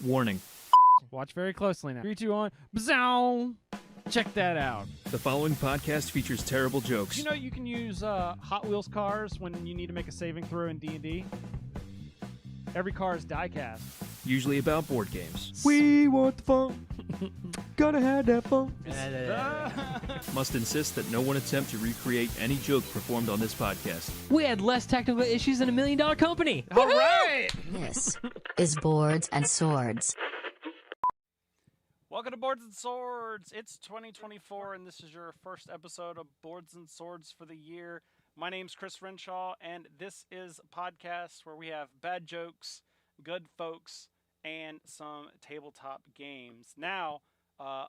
Warning. Watch very closely now. 3, 2, 1. Bzow! Check that out. The following podcast features terrible jokes. You know you can use Hot Wheels cars when you need to make a saving throw in D&D? Every car is die-cast. Usually about board games. We want the fun. Gotta have that fun. Must insist that no one attempt to recreate any joke performed on this podcast. We had less technical issues than $1 Million Company. All right! This is Boards and Swords. Welcome to Boards and Swords. It's 2024, and this is your first episode of Boards and Swords for the year. My name's Chris Renshaw, and this is a podcast where we have bad jokes, good folks, and some tabletop games. Now,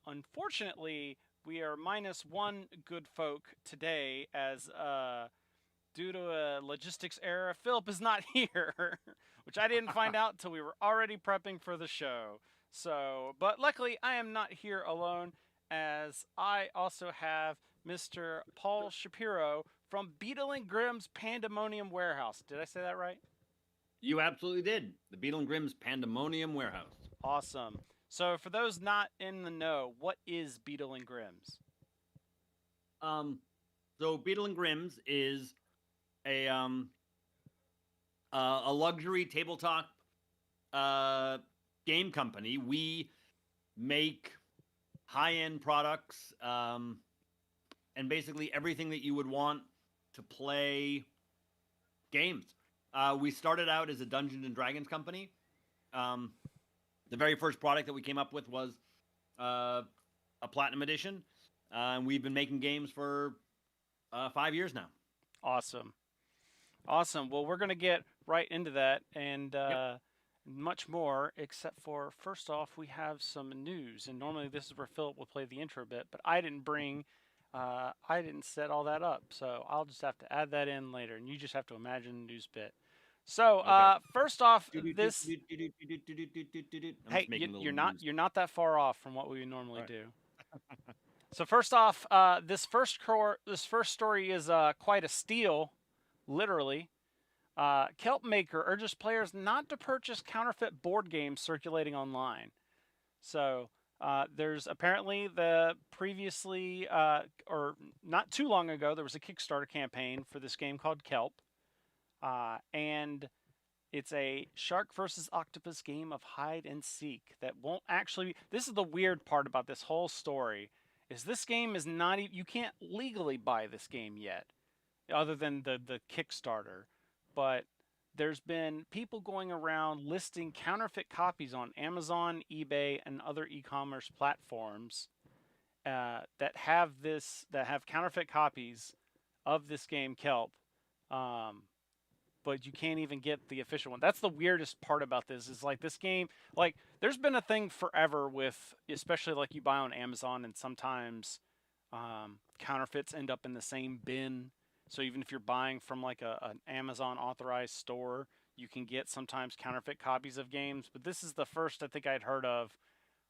unfortunately, we are minus one good folk today, as due to a logistics error, Philip is not here, which I didn't find out until we were already prepping for the show. So, but luckily, I am not here alone, as I also have Mr. Paul Shapiro from Beadle Grimm's Pandemonium Warehouse. Did I say that right? You absolutely did. The Beadle Grimm's Pandemonium Warehouse. Awesome. So, for those not in the know, what is Beadle Grimm's? So Beadle Grimm's is a luxury tabletop game company. We make high-end products and basically everything that you would want to play games. We started out as a Dungeons and Dragons company. The very first product that we came up with was a Platinum Edition, and we've been making games for 5 years now. Awesome. Awesome. Well, we're going to get right into that and much more, except for, first off, we have some news. And normally this is where Philip will play the intro bit, but I didn't set all that up. So I'll just have to add that in later, and you just have to imagine the news bit. So, first off, this... Hey, you're not that far off from what we normally do. So first off, this first story is quite a steal, literally. Kelp Maker urges players not to purchase counterfeit board games circulating online. So there's apparently previously, or not too long ago, there was a Kickstarter campaign for this game called Kelp. And it's a shark versus octopus game of hide and seek that won't actually... This is the weird part about this whole story, is this game is not... You can't legally buy this game yet, other than the Kickstarter. But there's been people going around listing counterfeit copies on Amazon, eBay, and other e-commerce platforms that have counterfeit copies of this game Kelp. But you can't even get the official one. That's the weirdest part about this, is like this game, like there's been a thing forever with, especially like you buy on Amazon, and sometimes counterfeits end up in the same bin. So even if you're buying from like an Amazon authorized store, you can get sometimes counterfeit copies of games. But this is the first I think I'd heard of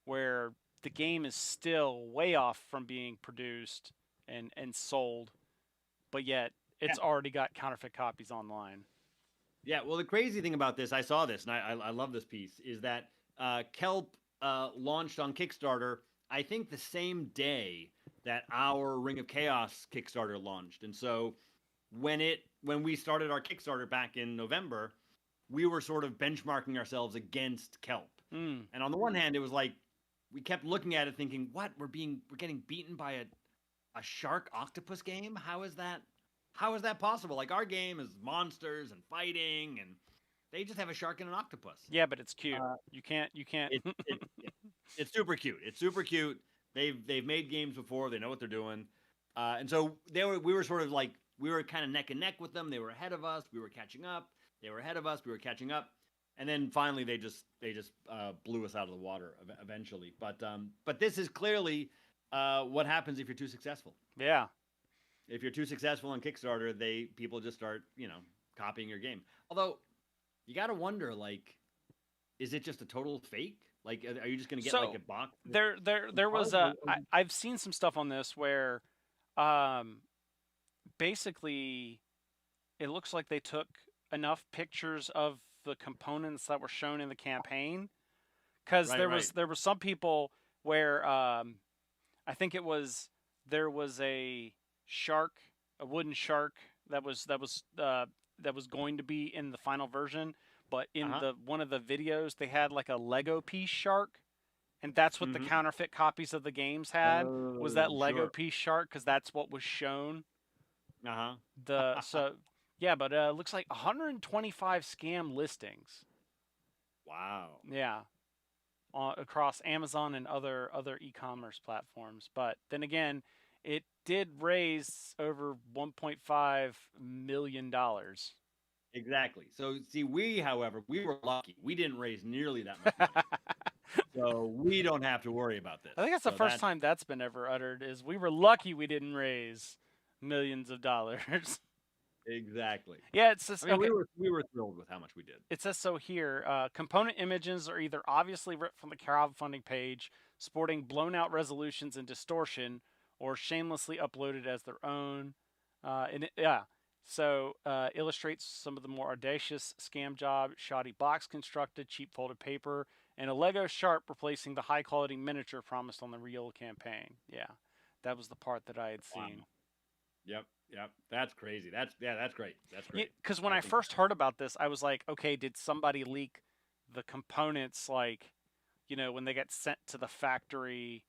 where the game is still way off from being produced and sold, but yet it's already got counterfeit copies online. Yeah, well, the crazy thing about this, I saw this, and I love this piece, is that Kelp launched on Kickstarter, I think the same day that our Ring of Chaos Kickstarter launched. And so when we started our Kickstarter back in November, we were sort of benchmarking ourselves against Kelp. And on the one hand, it was like, we kept looking at it thinking, what, we're getting beaten by a shark octopus game? How is that possible? Like, our game is monsters and fighting, and they just have a shark and an octopus. Yeah, but it's cute. You can't. It's super cute. It's super cute. They've made games before. They know what they're doing. And so we were sort of like, we were kind of neck and neck with them. They were ahead of us. We were catching up. They were ahead of us. We were catching up. And then finally they just blew us out of the water eventually. But this is clearly what happens if you're too successful. Yeah. If you're too successful on Kickstarter, people just start, copying your game. Although you got to wonder, like, is it just a total fake? Like, are you just going to get like a box? There was I've seen some stuff on this where, basically, it looks like they took enough pictures of the components that were shown in the campaign because Right, there was some people where I think there was a shark, a wooden shark that was going to be in the final version, but in the one of the videos they had like a Lego piece shark, and that's what the counterfeit copies of the games had, was that Lego piece shark, because that's what was shown. So yeah, but looks like 125 scam listings. Wow. Yeah. Across Amazon and other e-commerce platforms. But then again, it did raise over $1.5 million. Exactly. So see, however, we were lucky. We didn't raise nearly that much money. So we don't have to worry about this. I think that's the first time that's been ever uttered, is we were lucky we didn't raise millions of dollars. Exactly. Yeah, it's just, I mean, okay. we were thrilled with how much we did. It says so here. Component images are either obviously ripped from the crowdfunding page, sporting blown out resolutions and distortion, or shamelessly uploaded as their own. So illustrates some of the more audacious scam job: shoddy box constructed, cheap folded paper, and a Lego sharp replacing the high quality miniature promised on the real campaign. Yeah, that was the part that I had seen. Wow. Yep. That's crazy. That's great. That's great. Because when I first heard about this, I was like, okay, did somebody leak the components? Like, when they get sent to the factory,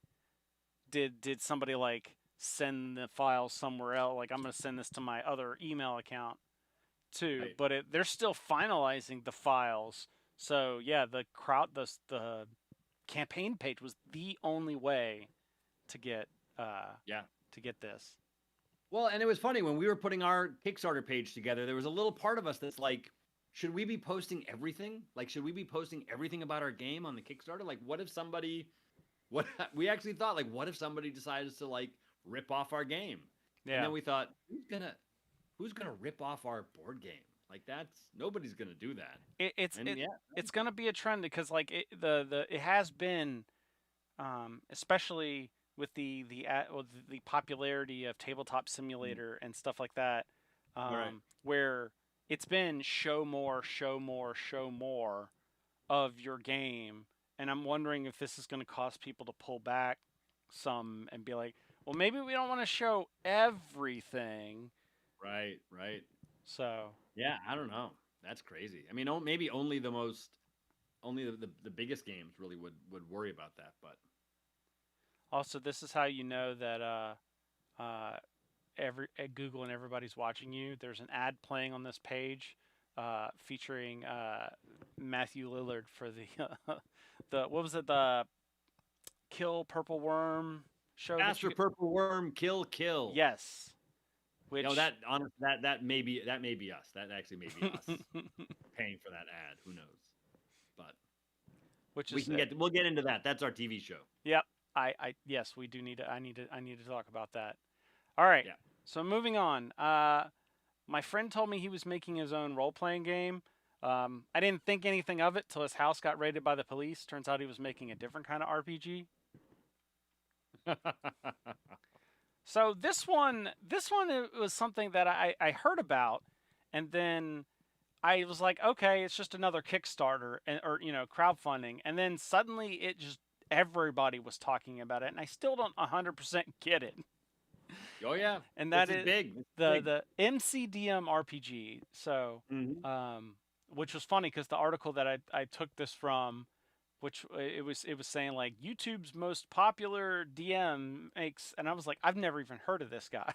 did somebody like send the file somewhere else? Like, I'm going to send this to my other email account too. Right. But they're still finalizing the files. So yeah, the campaign page was the only way to get this. Well, and it was funny when we were putting our Kickstarter page together, there was a little part of us that's like, should we be posting everything? Like, should we be posting everything about our game on the Kickstarter? Like, what if somebody, we actually thought, like, what if somebody decides to like rip off our game? Yeah. And then we thought, who's gonna rip off our board game? Like, nobody's gonna do that. It's gonna be a trend, because like it has been, especially with the popularity of Tabletop Simulator and stuff like that, where it's been show more of your game, and I'm wondering if this is going to cause people to pull back some and be like, well, maybe we don't want to show everything. Right. So yeah, I don't know. That's crazy. I mean, maybe only the biggest games really would worry about that, but. Also, this is how you know that Google and everybody's watching you. There's an ad playing on this page featuring Matthew Lillard for the what was it, the Kill Purple Worm show? Master Purple Worm Kill. Yes. Which that may be us. That actually may be us paying for that ad. Who knows? But we'll get into that. That's our TV show. Yep. Yes, we do need to. I need to talk about that. All right. Yeah. So moving on. My friend told me he was making his own role-playing game. I didn't think anything of it till his house got raided by the police. Turns out he was making a different kind of RPG. So this one it was something that I heard about, and then I was like, okay, it's just another Kickstarter or crowdfunding, and then suddenly everybody was talking about it, and I still don't 100% get it. Oh yeah, and that is big. The MCDM RPG. So, which was funny because the article that I took this from, which it was saying like YouTube's most popular DM makes, and I was like, I've never even heard of this guy.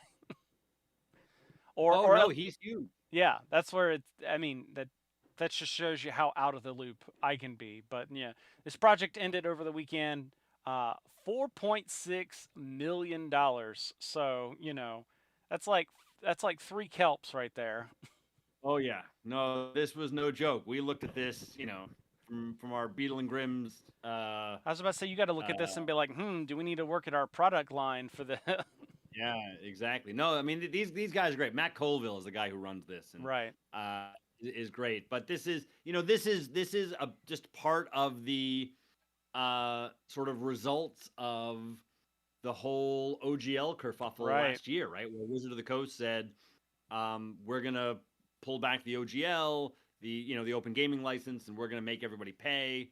No, he's huge. Yeah, that's where it's. I mean that just shows you how out of the loop I can be. But yeah, this project ended over the weekend. $4.6 million. So that's like 3 Kelps right there. Oh yeah, no, this was no joke. We looked at this, from our Beadle and Grimm's. I was about to say, you got to look at this and be like, do we need to work at our product line for the? Yeah, exactly. No, I mean these guys are great. Matt Colville is the guy who runs this, and right. Is great. But this is just part of the sort of results of the whole OGL kerfuffle last year, right? Where Wizard of the Coast said, we're gonna pull back the OGL, the open gaming license, and we're gonna make everybody pay.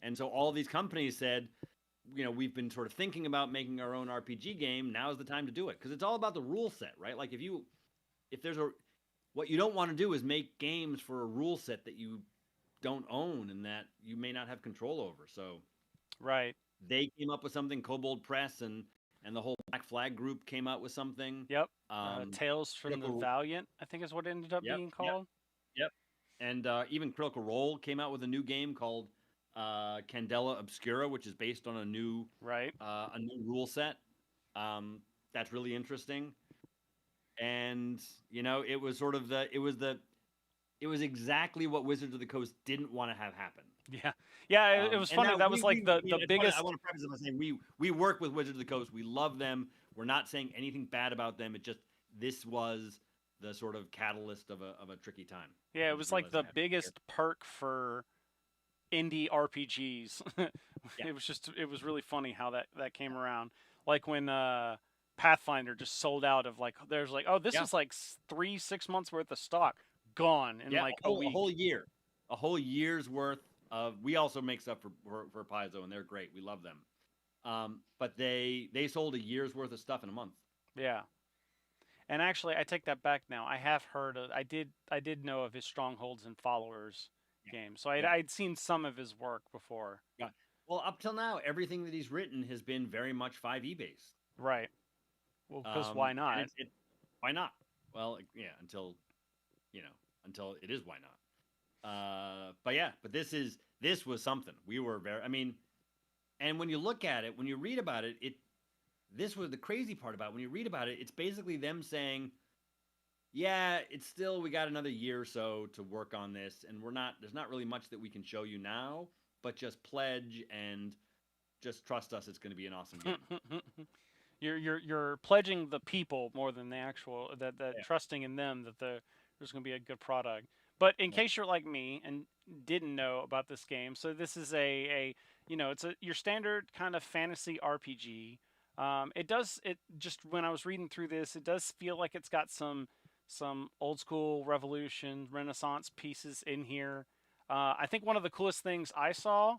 And so all these companies said, we've been sort of thinking about making our own RPG game. Now is the time to do it, because it's all about the rule set, right? Like what you don't want to do is make games for a rule set that you don't own and that you may not have control over. So Right. they came up with something. Kobold Press and the whole Black Flag group came out with something. Yep. Tales from the Critical- Valiant, I think is what it ended up Yep, being yep. called. Yep. And even Critical Role came out with a new game called Candela Obscura, which is based on a new Right. rule set. That's really interesting. And it was sort of it was exactly what Wizards of the Coast didn't want to have happen. Yeah. Yeah. It was And funny. now That was like the it's funny, biggest. I want to preface it by saying we work with Wizards of the Coast. We love them. We're not saying anything bad about them. It just this was the sort of catalyst of a tricky time. Yeah, I it was just like realized the I had to biggest perk for indie RPGs. Yeah. It was really funny how that came around. Like when Pathfinder just sold out of there's this Yeah. is like 6 months worth of stock gone in like a week. a whole year's worth of. We also make stuff for Paizo, and they're great. We love them. But they sold a year's worth of stuff in a month. Yeah. And actually, I take that back now. I have heard of. I did know of his Strongholds and Followers game. So I'd seen some of his work before. Yeah. Well, up till now, everything that he's written has been very much 5e based. Right. Well, because why not? and why not? Well, yeah, until it is why not. But this was something. We were very. I mean, and when you look at it, when you read about it, this was the crazy part about it. When you read about it, it's basically them saying, yeah, it's still, we got another year or so to work on this, and there's not really much that we can show you now, but just pledge and just trust us. It's going to be an awesome game. You're pledging the people more than the actual that trusting in them that there's going to be a good product. But in case you're like me and didn't know about this game, so this is it's your standard kind of fantasy RPG. It just when I was reading through this, it does feel like it's got some old school Revolution, Renaissance pieces in here. I think one of the coolest things I saw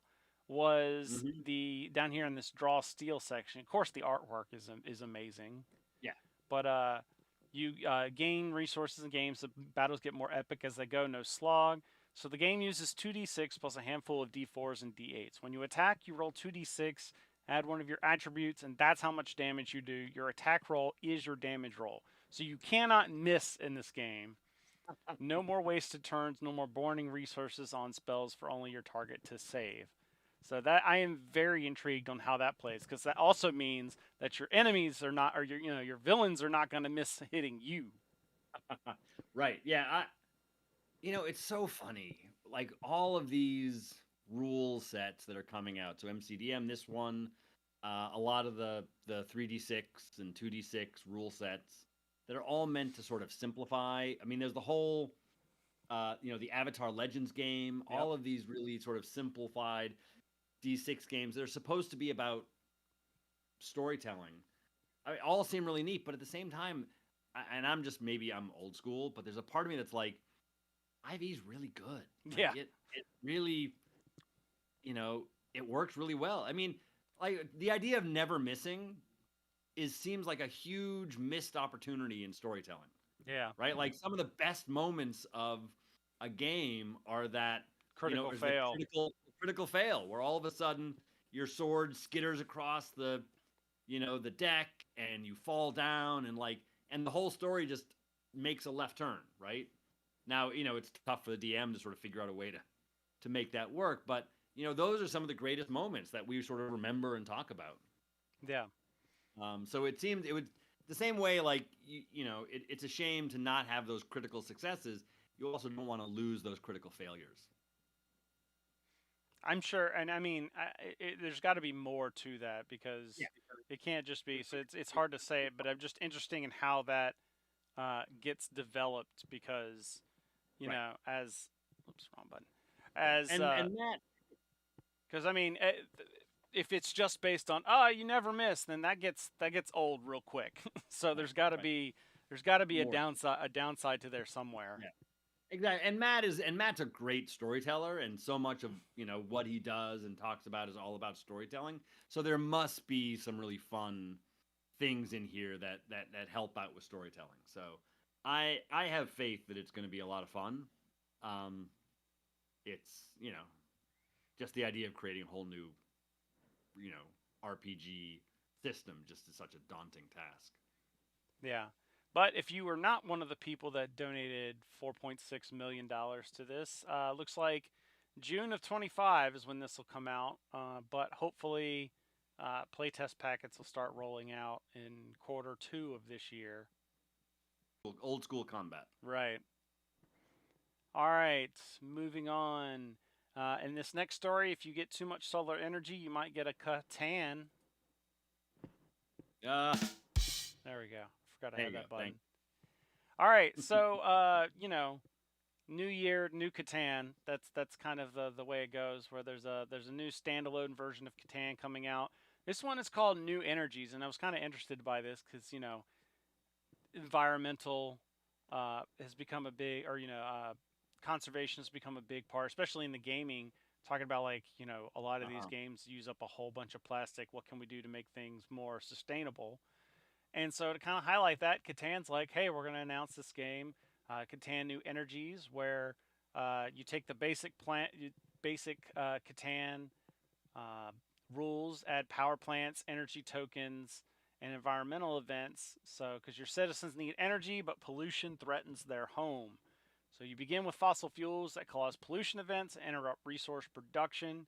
was the down here in this draw steel section. Of course, the artwork is amazing. Yeah. But you gain resources in games. The battles get more epic as they go. No slog. So the game uses 2d6 plus a handful of d4s and d8s. When you attack, you roll 2d6. Add one of your attributes, and that's how much damage you do. Your attack roll is your damage roll. So you cannot miss in this game. No more wasted turns, no more burning resources on spells for only your target to save. So that I am very intrigued on how that plays, because that also means that your enemies are not, or your villains are not going to miss hitting you. Right. Yeah. It's so funny. Like all of these rule sets that are coming out. So MCDM, this one, a lot of the 3d6 and 2d6 rule sets that are all meant to sort of simplify. I mean, there's the whole, the Avatar Legends game, all of these really sort of simplified D6 games that are supposed to be about storytelling. I mean, all seem really neat, but at the same time, and I'm old school, but there's a part of me that's like, 5e is really good. Like, it really, it works really well. I mean, like the idea of never missing seems like a huge missed opportunity in storytelling. Yeah. Right? Like some of the best moments of a game are that Critical is fail. The critical fail, where all of a sudden your sword skitters across the deck and you fall down and the whole story just makes a left turn, right? Now, it's tough for the DM to sort of figure out a way to make that work, but those are some of the greatest moments that we sort of remember and talk about. Yeah. So it seemed it would the same way, like, it's a shame to not have those critical successes. You also don't want to lose those critical failures. I'm sure, and I mean, there's got to be more to that, because it can't just be. So it's hard to say it, but I'm just interested in how that gets developed, because as wrong button, as and that, because I mean, if it's just based on you never miss, then that gets old real quick. So there's got to be a downside to there somewhere. Yeah. Exactly. And Matt's a great storyteller, and so much of what he does and talks about is all about storytelling. So there must be some really fun things in here that help out with storytelling. So I have faith that it's going to be a lot of fun. It's just the idea of creating a whole new RPG system just is such a daunting task. Yeah. But if you were not one of the people that donated $4.6 million to this, looks like June of 25 is when this will come out. But hopefully, playtest packets will start rolling out in Q2 of this year. Old school combat. Right. All right. Moving on. In this next story, if you get too much solar energy, you might get a Catan. There we go. Forgot I had that button. All right, so new year, new Catan. That's kind of the way it goes. Where there's a new standalone version of Catan coming out. This one is called New Energies, and I was kind of interested by this because environmental has become a big, or conservation has become a big part, especially in the gaming. Talking about a lot of these games use up a whole bunch of plastic. What can we do to make things more sustainable? And so to kind of highlight that, Catan's like, hey, we're going to announce this game, Catan New Energies, where you take the basic Catan rules, add power plants, energy tokens, and environmental events. So because your citizens need energy, but pollution threatens their home. So you begin with fossil fuels that cause pollution events and interrupt resource production.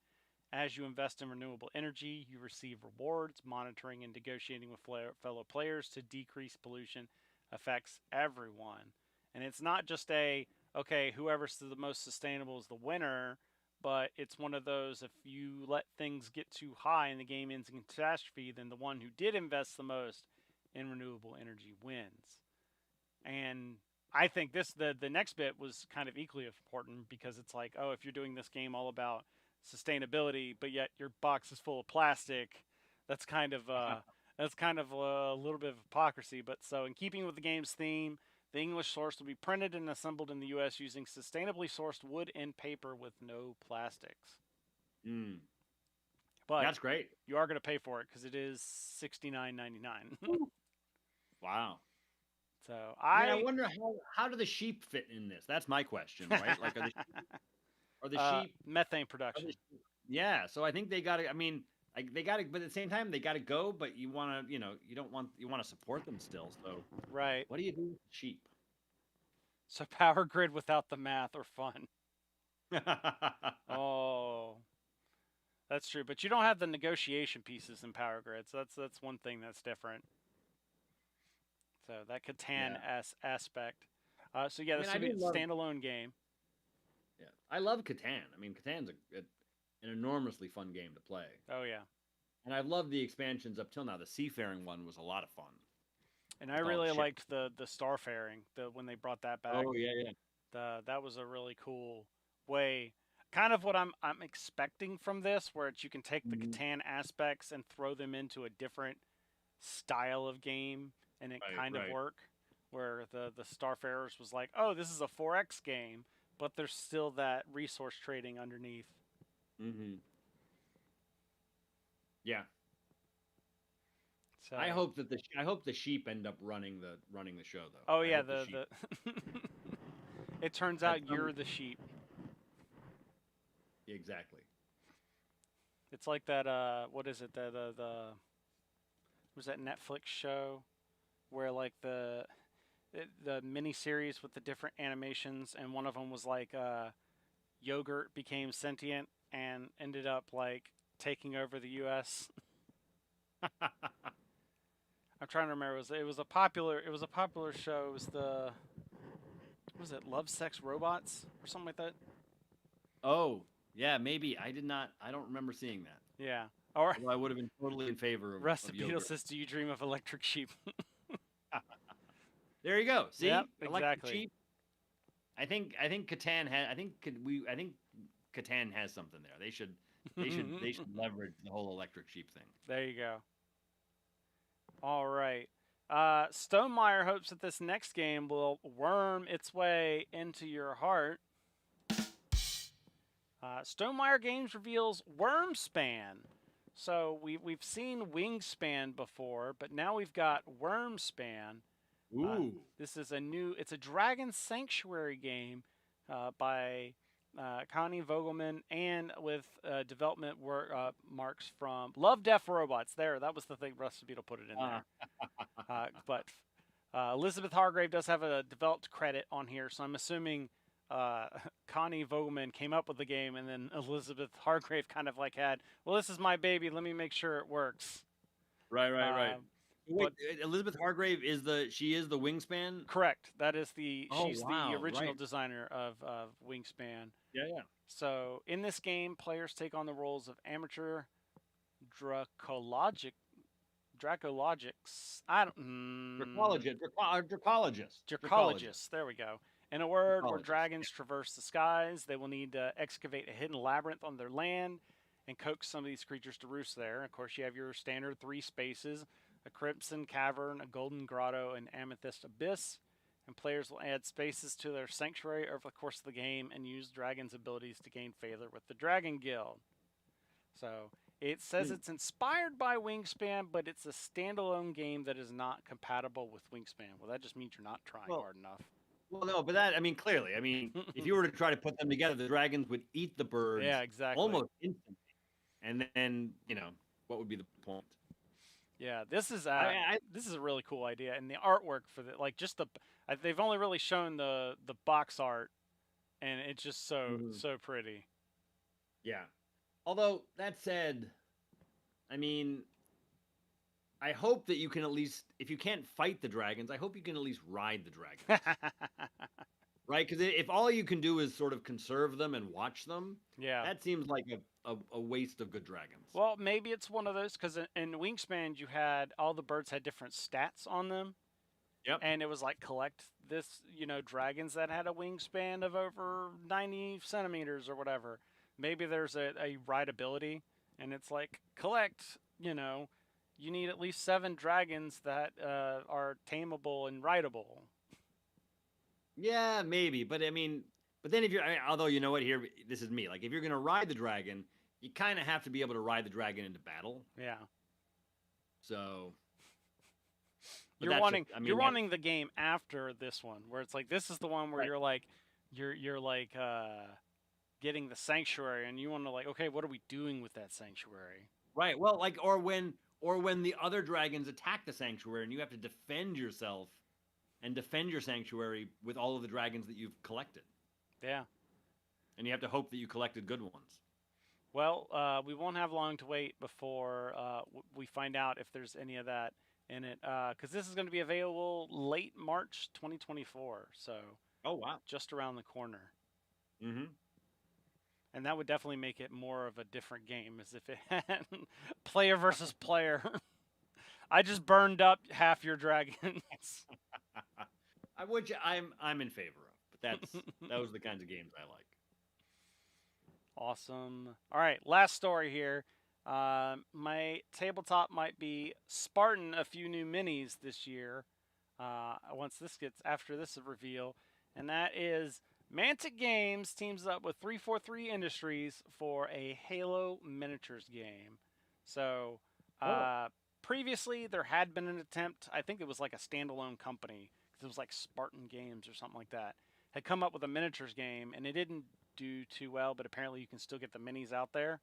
As you invest in renewable energy, you receive rewards. Monitoring and negotiating with fellow players to decrease pollution affects everyone. And it's not just whoever's the most sustainable is the winner, but it's one of those, if you let things get too high and the game ends in catastrophe, then the one who did invest the most in renewable energy wins. And I think the next bit was kind of equally important because it's like, oh, if you're doing this game all about sustainability, but yet your box is full of plastic, that's kind of a little bit of hypocrisy. But so in keeping with the game's theme, the English source will be printed and assembled in the U.S. using sustainably sourced wood and paper with no plastics. But that's great. You are going to pay for it because it is $69.99. Wow. So I wonder how do the sheep fit in this? That's my question, right? Like, are the sheep methane production? Yeah. So I think they got to. I mean, they got to, but at the same time, they got to go. But you want to, you want to support them still. So right. What do you do with sheep? So power grid without the math or fun. Oh, that's true. But you don't have the negotiation pieces in power grid. So that's one thing that's different. So that Catan aspect. So yeah, this will be a standalone game. Yeah, I love Catan. I mean, Catan's an enormously fun game to play. Oh yeah, and I've loved the expansions up till now. The seafaring one was a lot of fun. And I really liked the starfaring. When they brought that back. Oh yeah. That was a really cool way. Kind of what I'm expecting from this, where you can take the Catan aspects and throw them into a different style of game. And it kind of worked, where the Starfarers was like, oh, this is a 4X game, but there's still that resource trading underneath. Mm-hmm. Yeah. So I hope the sheep end up running the show though. Oh yeah, it turns out you're the sheep. Exactly. It's like that. What is it? The was that Netflix show? Where like the mini series with the different animations, and one of them was like yogurt became sentient and ended up like taking over the U.S. I'm trying to remember. It was a popular show. It was it Love, Sex, Robots or something like that? Oh yeah, maybe I don't remember seeing that. Yeah. Or well, I would have been totally in favor of. Rusted Beetle says, "Do you dream of electric sheep?" There you go. See, yep, exactly. Sheep. I think Catan has. I think Catan has something there. They should leverage the whole electric sheep thing. There you go. All right. Stonemeyer hopes that this next game will worm its way into your heart. Stonemeyer Games reveals Wyrmspan. So we've seen Wingspan before, but now we've got Wyrmspan. Ooh. This is it's a Dragon Sanctuary game by Connie Vogelman and with development work marks from Love Deaf Robots. That was the thing. Rusty Beetle put it in there. But Elizabeth Hargrave does have a developed credit on here, so I'm assuming Connie Vogelman came up with the game, and then Elizabeth Hargrave kind of like had, well, this is my baby. Let me make sure it works. Right. Wait, Elizabeth Hargrave is the Wingspan? Correct. That is she's wow, the original right. designer of Wingspan. Yeah. So in this game, players take on the roles of amateur Dracologics. Dracologists. There we go. In a word, where dragons traverse the skies, they will need to excavate a hidden labyrinth on their land and coax some of these creatures to roost there. Of course, you have your standard 3 spaces: a crimson cavern, a golden grotto, and amethyst abyss. And players will add spaces to their sanctuary over the course of the game and use dragons' abilities to gain favor with the Dragon Guild. So it says it's inspired by Wingspan, but it's a standalone game that is not compatible with Wingspan. Well, that just means you're not trying hard enough. Well, no, but clearly, if you were to try to put them together, the dragons would eat the birds almost instantly. And then, what would be the point? Yeah, this is this is a really cool idea, and the artwork for they've only really shown the box art, and it's just so pretty. Yeah. Although that said, I hope that you can at least, if you can't fight the dragons, I hope you can at least ride the dragons. Right? Because if all you can do is sort of conserve them and watch them, that seems like a waste of good dragons. Well, maybe it's one of those, because in Wingspan, all the birds had different stats on them. Yep. And it was like collect this, dragons that had a wingspan of over 90 centimeters or whatever. Maybe there's a rideability, and it's like collect, you need at least 7 dragons that are tameable and rideable. Yeah, maybe. But then if you're, although you know what, here, this is me. Like, if you're going to ride the dragon, you kind of have to be able to ride the dragon into battle. Yeah. So. You're wanting the game after this one, where it's like, this is the one where you're like getting the sanctuary, and you want to okay, what are we doing with that sanctuary? Right. Well, or when the other dragons attack the sanctuary, and you have to defend yourself and defend your sanctuary with all of the dragons that you've collected. Yeah. And you have to hope that you collected good ones. Well, we won't have long to wait before we find out if there's any of that in it, because this is going to be available late March 2024. So. Oh wow! Just around the corner. Mm-hmm. And that would definitely make it more of a different game, as if it had player versus player. I just burned up half your dragons. Which I'm in favor of, but those are the kinds of games I like. Awesome. All right, last story here. My tabletop might be Spartan a few new minis this year. After this reveal, and that is Mantic Games teams up with 343 Industries for a Halo miniatures game. So previously there had been an attempt, I think it was like a standalone company, because it was like Spartan Games or something like that, had come up with a miniatures game, and it didn't do too well, but apparently you can still get the minis out there.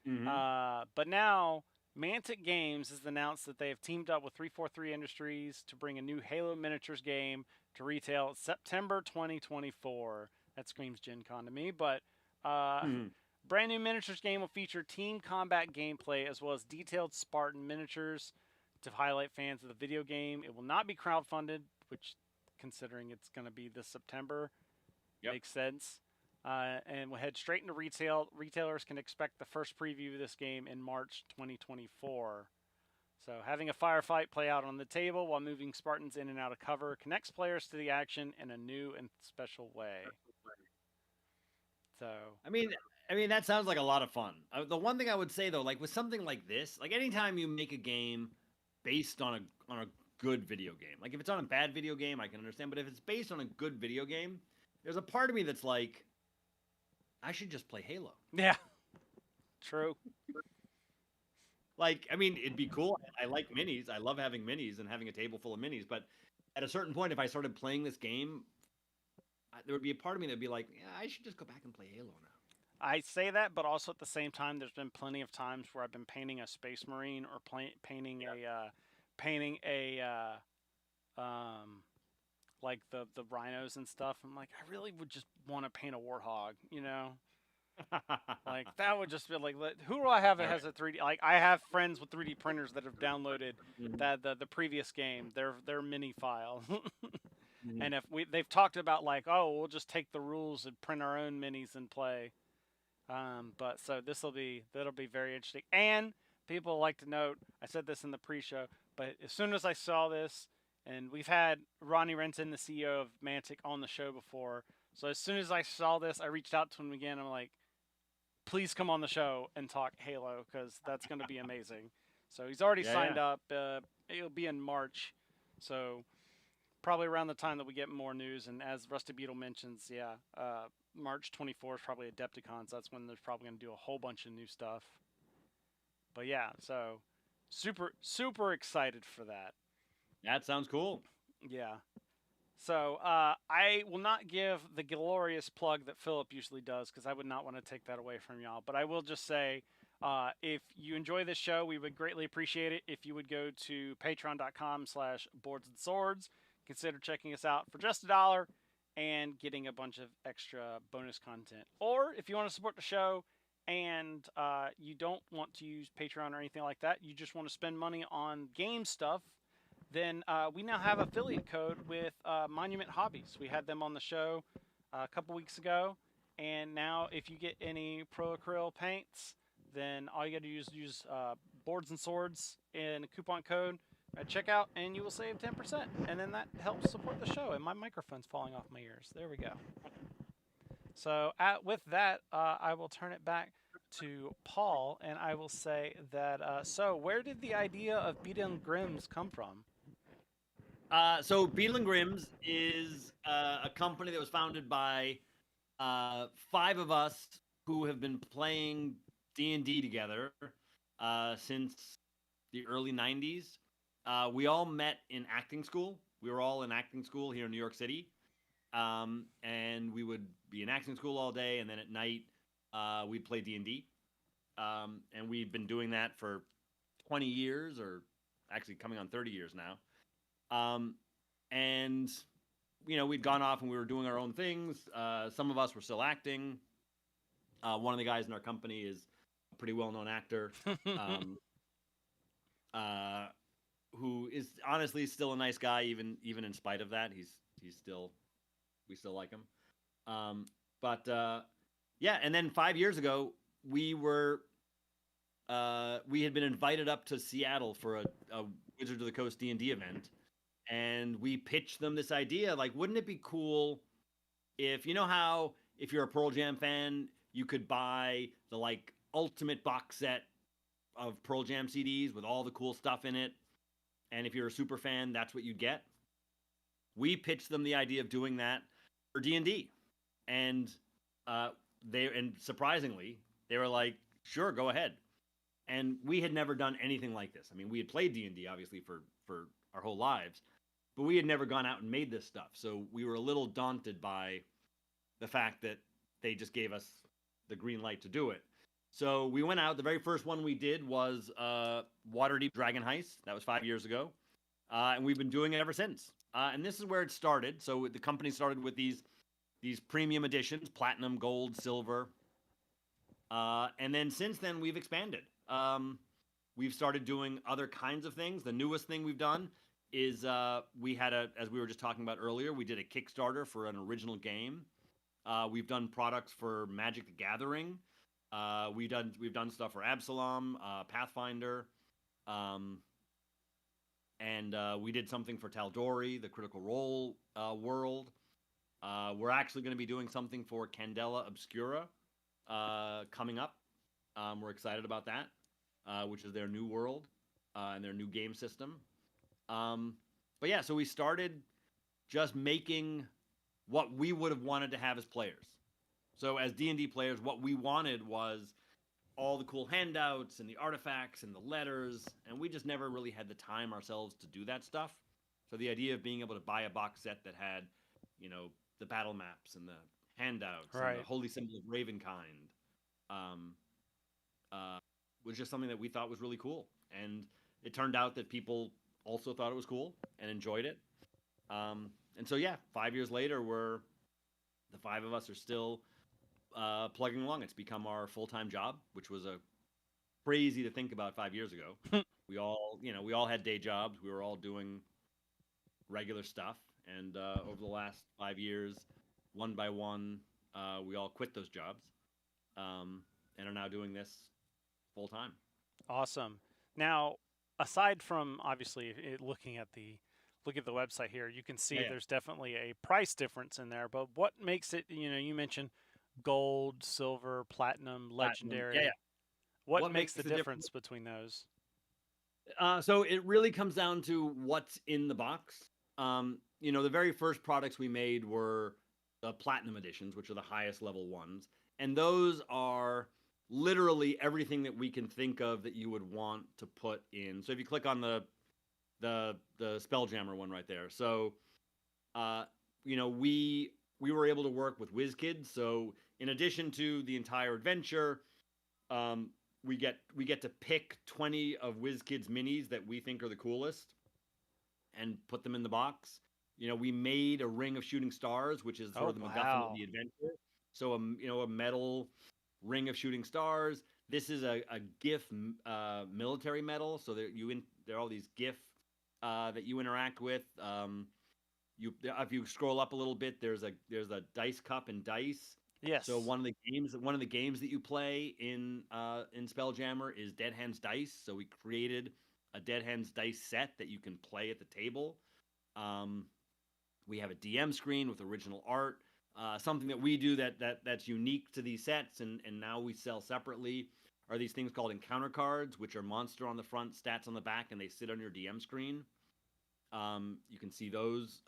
Mm-hmm. But now Mantic Games has announced that they have teamed up with 343 Industries to bring a new Halo miniatures game to retail September 2024. That screams Gen Con to me, but brand new miniatures game will feature team combat gameplay as well as detailed Spartan miniatures to highlight fans of the video game. It will not be crowdfunded, which, considering it's going to be this September, makes sense. And we'll head straight into retail. Retailers can expect the first preview of this game in March 2024. So having a firefight play out on the table while moving Spartans in and out of cover connects players to the action in a new and special way. So that sounds like a lot of fun. The one thing I would say though, like with something like this, like anytime you make a game based on a good video game. Like if it's on a bad video game, I can understand. But if it's based on a good video game, there's a part of me that's like, I should just play Halo. Yeah. True. Like, I mean, it'd be cool. I like minis. I love having minis and having a table full of minis. But at a certain point, if I started playing this game, there would be a part of me that'd be like, yeah, I should just go back and play Halo now. I say that, but also at the same time, there's been plenty of times where I've been painting a Space Marine or painting like the rhinos and stuff. I'm like, I really would just want to paint a Warthog, you know? Like that would just be like, who do I have that has a 3D? Like I have friends with 3D printers that have downloaded that the previous game, their mini file. And if they've talked about like, oh, we'll just take the rules and print our own minis and play. But so that'll be very interesting. And people like to note, I said this in the pre-show, but as soon as I saw this, and we've had Ronnie Renton, the CEO of Mantic, on the show before. So as soon as I saw this, I reached out to him again. I'm like, please come on the show and talk Halo, because that's going to be amazing. So he's already signed up. It'll be in March. So probably around the time that we get more news. And as Rusty Beetle mentions, March 24th is probably Adepticon. So that's when they're probably going to do a whole bunch of new stuff. But yeah, so super, super excited for that. That sounds cool. Yeah. So I will not give the glorious plug that Philip usually does, because I would not want to take that away from y'all. But I will just say, if you enjoy this show, we would greatly appreciate it if you would go to patreon.com/boardsandswords. Consider checking us out for just $1 and getting a bunch of extra bonus content. Or if you want to support the show and you don't want to use Patreon or anything like that, you just want to spend money on game stuff, then we now have affiliate code with Monument Hobbies. We had them on the show a couple weeks ago, and now if you get any Pro Acryl paints, then all you got to use Boards and Swords in a coupon code at checkout, and you will save 10%. And then that helps support the show. And my microphone's falling off my ears. There we go. So with that, I will turn it back to Paul, and I will say that, so where did the idea of Beadle Grimm's come from? So Beadle Grimm's is a company that was founded by 5 of us who have been playing D&D together since the early 90s. We all met in acting school. We were all in acting school here in New York City. And we would be in acting school all day, and then at night we'd play D&D. And we've been doing that for 20 years, or actually coming on 30 years now. And, you know, we'd gone off and we were doing our own things. Some of us were still acting. One of the guys in our company is a pretty well-known actor, who is honestly still a nice guy, even in spite of that. We still like him. Yeah. And then 5 years ago, we had been invited up to Seattle for a Wizards of the Coast D&D event. And we pitched them this idea, like, wouldn't it be cool if, you know how if you're a Pearl Jam fan, you could buy the, like, ultimate box set of Pearl Jam CDs with all the cool stuff in it, and if you're a super fan, that's what you get? We pitched them the idea of doing that for D&D. And surprisingly, they were like, sure, go ahead. And we had never done anything like this. I mean, we had played D&D, obviously, for our whole lives, but we had never gone out and made this stuff. So we were a little daunted by the fact that they just gave us the green light to do it. So we went out. The very first one we did was Waterdeep Dragon Heist. That was 5 years ago. And we've been doing it ever since. And this is where it started. So the company started with these premium editions, platinum, gold, silver. And then since then, we've expanded. We've started doing other kinds of things. The newest thing we've done is we had as we were just talking about earlier, we did a Kickstarter for an original game. We've done products for Magic the Gathering. We've done stuff for Absalom, Pathfinder, and we did something for Tal'Dorei, the Critical Role world. We're actually going to be doing something for Candela Obscura coming up. We're excited about that, which is their new world and their new game system. yeah, so we started just making what we would have wanted to have as players. So as D&D players, what we wanted was all the cool handouts and the artifacts and the letters, and we just never really had the time ourselves to do that stuff. So the idea of being able to buy a box set that had, the battle maps and the handouts and the holy symbol of Ravenkind, was just something that we thought was really cool. And it turned out that people also thought it was cool and enjoyed it. And so, yeah, 5 years later, the five of us are still plugging along. It's become our full-time job, which was crazy to think about 5 years ago. we all had day jobs. We were all doing regular stuff. And over the last 5 years, one by one, we all quit those jobs and are now doing this full time. Awesome. Now, aside from obviously looking at the website here, you can see there's definitely a price difference in there. But what makes it? You mentioned gold, silver, platinum, legendary. Yeah. What makes the difference between those? So it really comes down to what's in the box. The very first products we made were the platinum editions, which are the highest level ones, and those are literally everything that we can think of that you would want to put in. So if you click on the Spelljammer one right there, so we were able to work with WizKids. So in addition to the entire adventure, we get to pick 20 of WizKids minis that we think are the coolest and put them in the box. We made a ring of shooting stars, which is sort of the MacGuffin of the adventure. So a metal ring of shooting stars. This is a GIF military medal. So there are all these GIF that you interact with. If you scroll up a little bit, there's a dice cup and dice. Yes. So one of the games that you play in Spelljammer is Dead Hands Dice. So we created a Dead Hands Dice set that you can play at the table. We have a DM screen with original art. Something that we do that's unique to these sets and now we sell separately are these things called encounter cards, which are monster on the front, stats on the back, and they sit on your DM screen. You can see those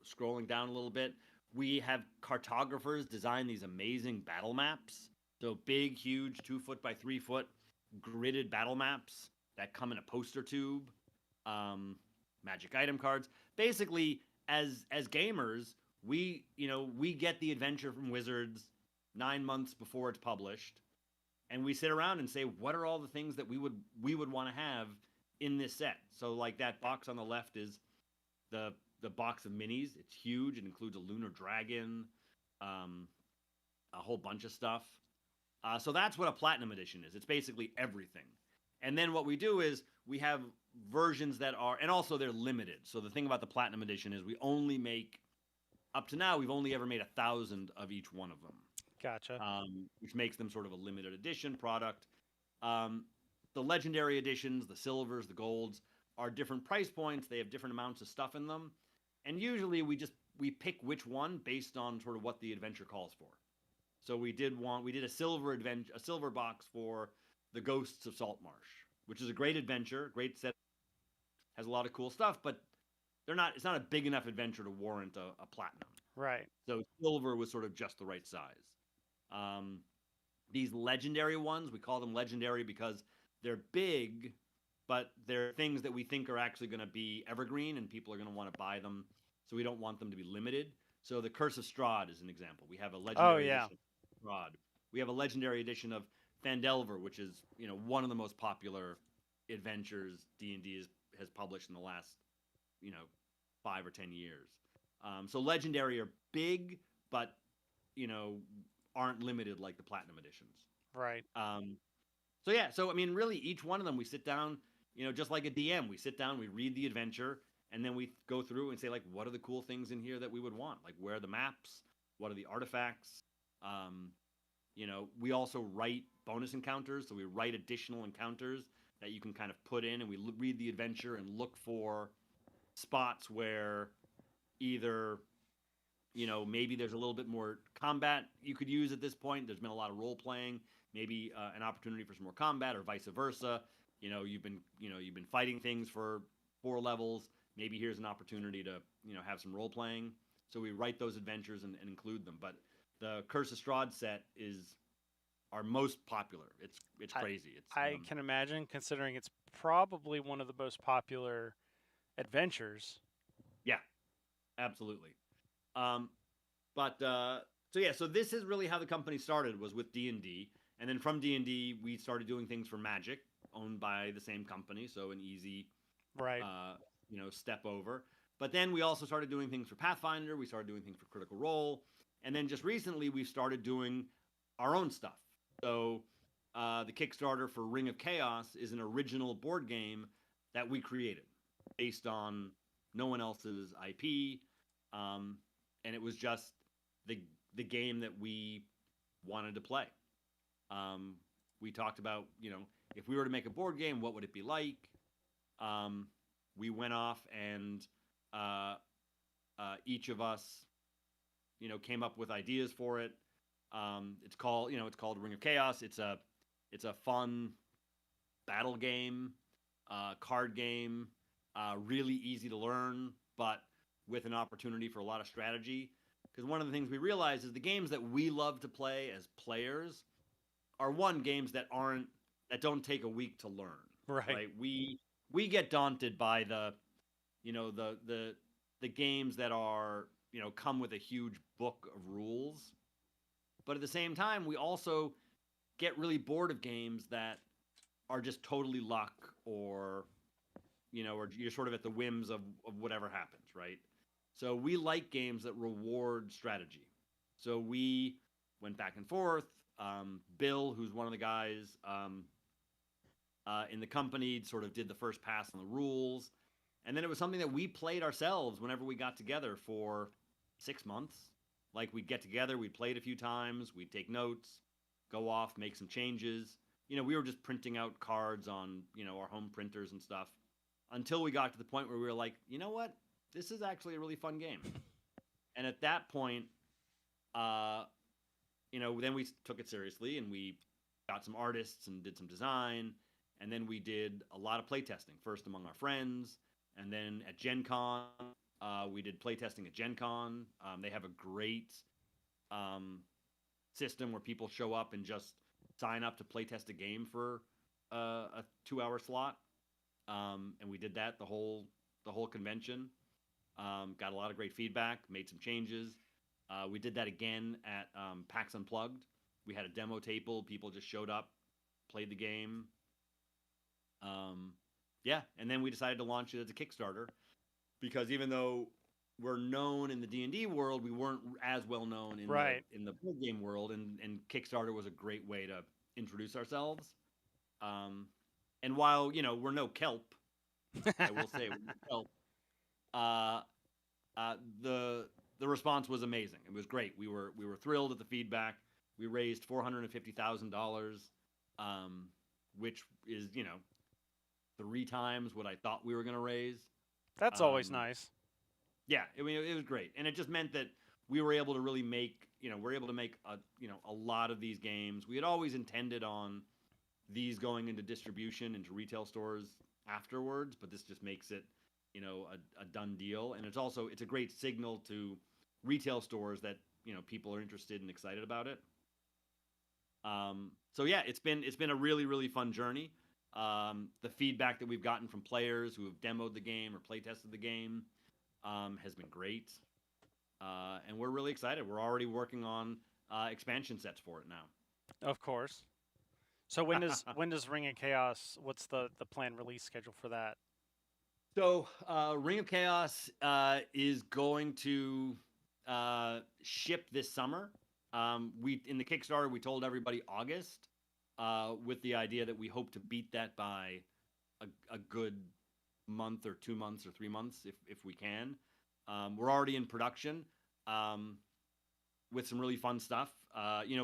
scrolling down a little bit. We have cartographers design these amazing battle maps. So big, huge 2 foot by 3 foot gridded battle maps that come in a poster tube. Magic item cards. Basically, as gamers, we get the adventure from Wizards 9 months before it's published, and we sit around and say, what are all the things that we would want to have in this set? So like that box on the left is the box of minis. It's huge. It includes a lunar dragon, a whole bunch of stuff. So that's what a platinum edition is. It's basically everything. And then what we do is we have versions that are, and also they're limited. So the thing about the platinum edition is we only make, up to now, we've only ever made 1,000 of each one of them. Gotcha. Which makes them sort of a limited edition product. The legendary editions, the silvers, the golds, are different price points. They have different amounts of stuff in them. And usually we pick which one based on sort of what the adventure calls for. So we did a silver box for the Ghosts of Saltmarsh, which is a great adventure, great set, has a lot of cool stuff, but it's not a big enough adventure to warrant a platinum. Right. So silver was sort of just the right size. These legendary ones, we call them legendary because they're big, but they're things that we think are actually going to be evergreen and people are going to want to buy them. So we don't want them to be limited. So the Curse of Strahd is an example. We have a legendary edition of Strahd. We have a legendary edition of Phandelver, which is one of the most popular adventures D&D has published in the last 5 or 10 years. So legendary are big, but aren't limited like the platinum editions. Right. So I mean, really, each one of them we sit down, just like a DM, we sit down, we read the adventure, and then we go through and say, like, what are the cool things in here that we would want? Like, where are the maps? What are the artifacts? We also write bonus encounters, so we write additional encounters that you can kind of put in, and we read the adventure and look for spots where either maybe there's a little bit more combat you could use at this point. There's been a lot of role playing, maybe an opportunity for some more combat, or vice versa. You've been fighting things for 4 levels. maybe here's an opportunity to, have some role playing. So we write those adventures and include them. But the Curse of Strahd set is our most popular. It's crazy. I can imagine, considering it's probably one of the most popular adventures. Yeah, absolutely. So this is really how the company started, was with D&D. And then from D&D, we started doing things for Magic, owned by the same company. So an easy, Right. step over. But then we also started doing things for Pathfinder. We started doing things for Critical Role. And then just recently, we've started doing our own stuff. So the Kickstarter for Ring of Chaos is an original board game that we created based on no one else's IP. And it was just the game that we wanted to play. We talked about, if we were to make a board game, what would it be like? We went off and each of us, came up with ideas for it. It's called Ring of Chaos. It's a fun battle game, card game, really easy to learn, but with an opportunity for a lot of strategy. Because one of the things we realize is the games that we love to play as players are games that don't take a week to learn. Right. We get daunted by the games that are, come with a huge book of rules. But at the same time, we also get really bored of games that are just totally luck, or you're sort of at the whims of whatever happens, right? So we like games that reward strategy. So we went back and forth. Bill, who's one of the guys in the company, sort of did the first pass on the rules. And then it was something that we played ourselves whenever we got together for 6 months. Like, we'd get together, we'd play it a few times, we'd take notes, go off, make some changes. We were just printing out cards on, our home printers and stuff, until we got to the point where we were like, you know what? This is actually a really fun game. And at that point, then we took it seriously, and we got some artists and did some design. And then we did a lot of playtesting, first among our friends, and then at Gen Con. We did playtesting at Gen Con. They have a great system where people show up and just sign up to playtest a game for a 2-hour slot. And we did that the whole convention. Got a lot of great feedback, made some changes. We did that again at PAX Unplugged. We had a demo table. People just showed up, played the game. And then we decided to launch it as a Kickstarter, because even though we're known in the D&D world, we weren't as well known in the board game world, and Kickstarter was a great way to introduce ourselves. And while, we're no Kelp, I will say we're no Kelp, the response was amazing. It was great. We were thrilled at the feedback. We raised $450,000, which is, 3 times what I thought we were going to raise. That's always nice. Yeah, it was great, and it just meant that we were able to really make, a lot of these games. We had always intended on these going into distribution, into retail stores afterwards, but this just makes it, a done deal. And it's a great signal to retail stores that, people are interested and excited about it. So yeah, it's been a really, really fun journey. The feedback that we've gotten from players who have demoed the game or playtested the game has been great. And we're really excited. We're already working on expansion sets for it now. Of course. So when does Ring of Chaos, what's the planned release schedule for that? So Ring of Chaos is going to ship this summer. In the Kickstarter, we told everybody August, with the idea that we hope to beat that by a good month or 2 months or 3 months if we can. We're already in production with some really fun stuff.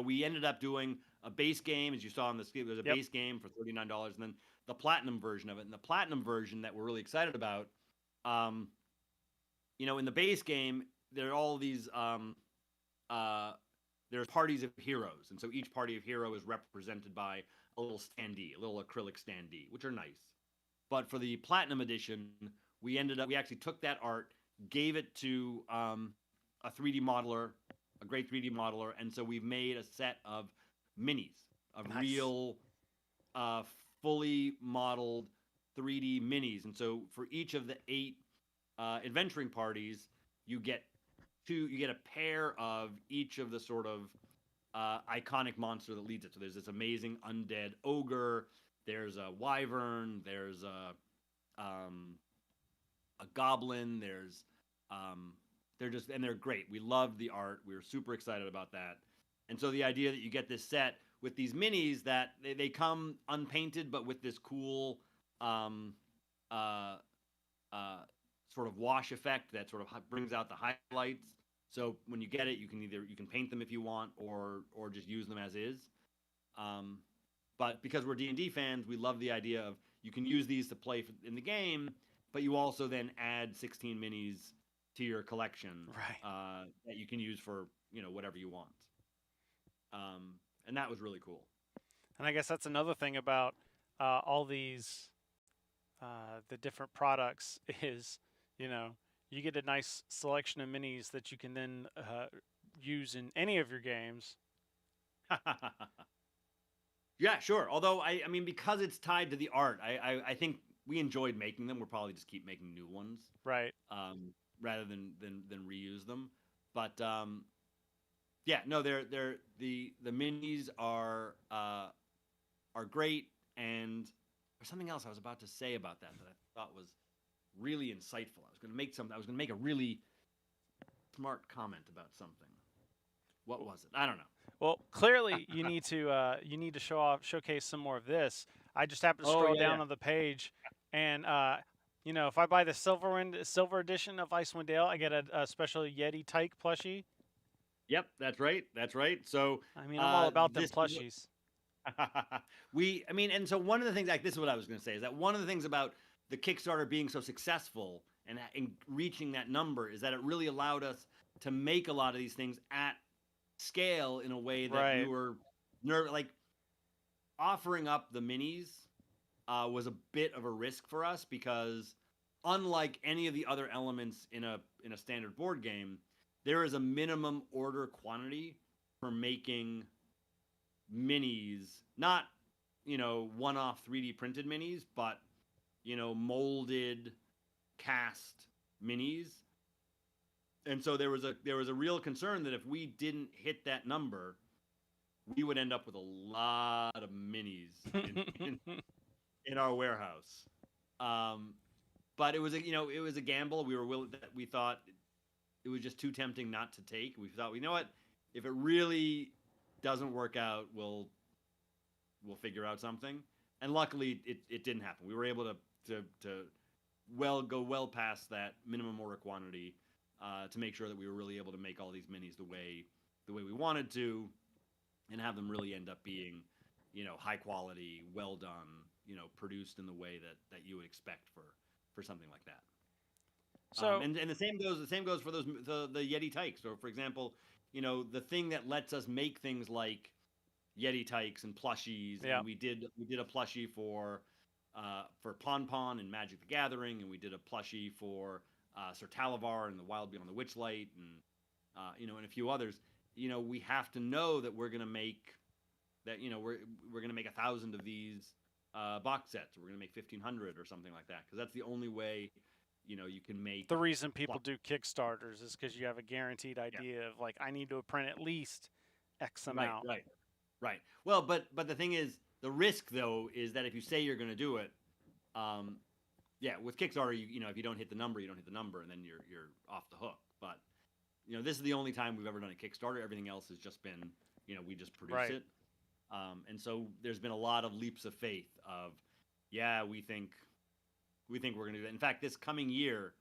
We ended up doing a base game, as you saw on the screen. There's a base game for $39, and then the platinum version of it. And the platinum version that we're really excited about, in the base game, there are all these there's parties of heroes, and so each party of hero is represented by a little standee, a little acrylic standee, which are nice. But for the platinum edition, we actually took that art, gave it to a 3D modeler, a great 3D modeler, and so we've made a set of minis, of Nice. real, fully modeled 3D minis. And so for each of the 8 adventuring parties, you get a pair of each of the sort of iconic monster that leads it. So there's this amazing undead ogre, there's a wyvern, there's a goblin, they're great. We loved the art. We were super excited about that. And so the idea that you get this set with these minis that they come unpainted, but with this cool sort of wash effect that sort of brings out the highlights. So when you get it, you can paint them if you want, or just use them as is. But because we're D&D fans, we love the idea of you can use these to play in the game, but you also then add 16 minis to your collection, Right. that you can use for whatever you want. And that was really cool. And I guess that's another thing about all these the different products is, you get a nice selection of minis that you can then use in any of your games. Yeah, sure. Although I mean, because it's tied to the art, I think we enjoyed making them. We'll probably just keep making new ones, Right. rather than reuse them. But yeah, no, the minis are great. And there's something else I was about to say about that I thought was really insightful. I was going to make a really smart comment about something. What was it? I don't know. Well, clearly you need to showcase some more of this. I just happened to scroll down on the page, and if I buy the silver edition of Icewind Dale, I get a special Yeti Tyke plushie. Yep, that's right. So I mean, I'm all about them plushies. and so one of the things, like, this is what I was going to say, is that one of the things about the Kickstarter being so successful and reaching that number is that it really allowed us to make a lot of these things at scale in a way that we were like offering up the minis was a bit of a risk for us, because unlike any of the other elements in a standard board game, there is a minimum order quantity for making minis, not one-off 3D printed minis, but molded, cast minis. And so there was a real concern that if we didn't hit that number, we would end up with a lot of minis in our warehouse. But it was a gamble. We thought it was just too tempting not to take. We thought, you know what, if it really doesn't work out, we'll figure out something. And luckily it didn't happen. We were able to go well past that minimum order quantity to make sure that we were really able to make all these minis the way we wanted to, and have them really end up being high quality, well done, produced in the way that you would expect for something like that. So and the same goes for the Yeti Tykes. So for example, the thing that lets us make things like Yeti Tykes and plushies. Yeah. And we did a plushie for Pon Pon and Magic the Gathering, and we did a plushie for Sir Talavar and the Wild Beyond the Witchlight, and and a few others. We have to know that we're gonna make 1,000 of these box sets, or we're gonna make 1,500 or something like that, because that's the only way you can make. The reason people do Kickstarters is because you have a guaranteed idea of, like, I need to print at least X amount. Right. Well, but the thing is, the risk though is that if you say you're going to do it, with Kickstarter, if you don't hit the number, you don't hit the number, and then you're off the hook. But this is the only time we've ever done a Kickstarter. Everything else has just been, we just produce it. And so there's been a lot of leaps of faith of, we think we're going to do that. In fact, this coming year,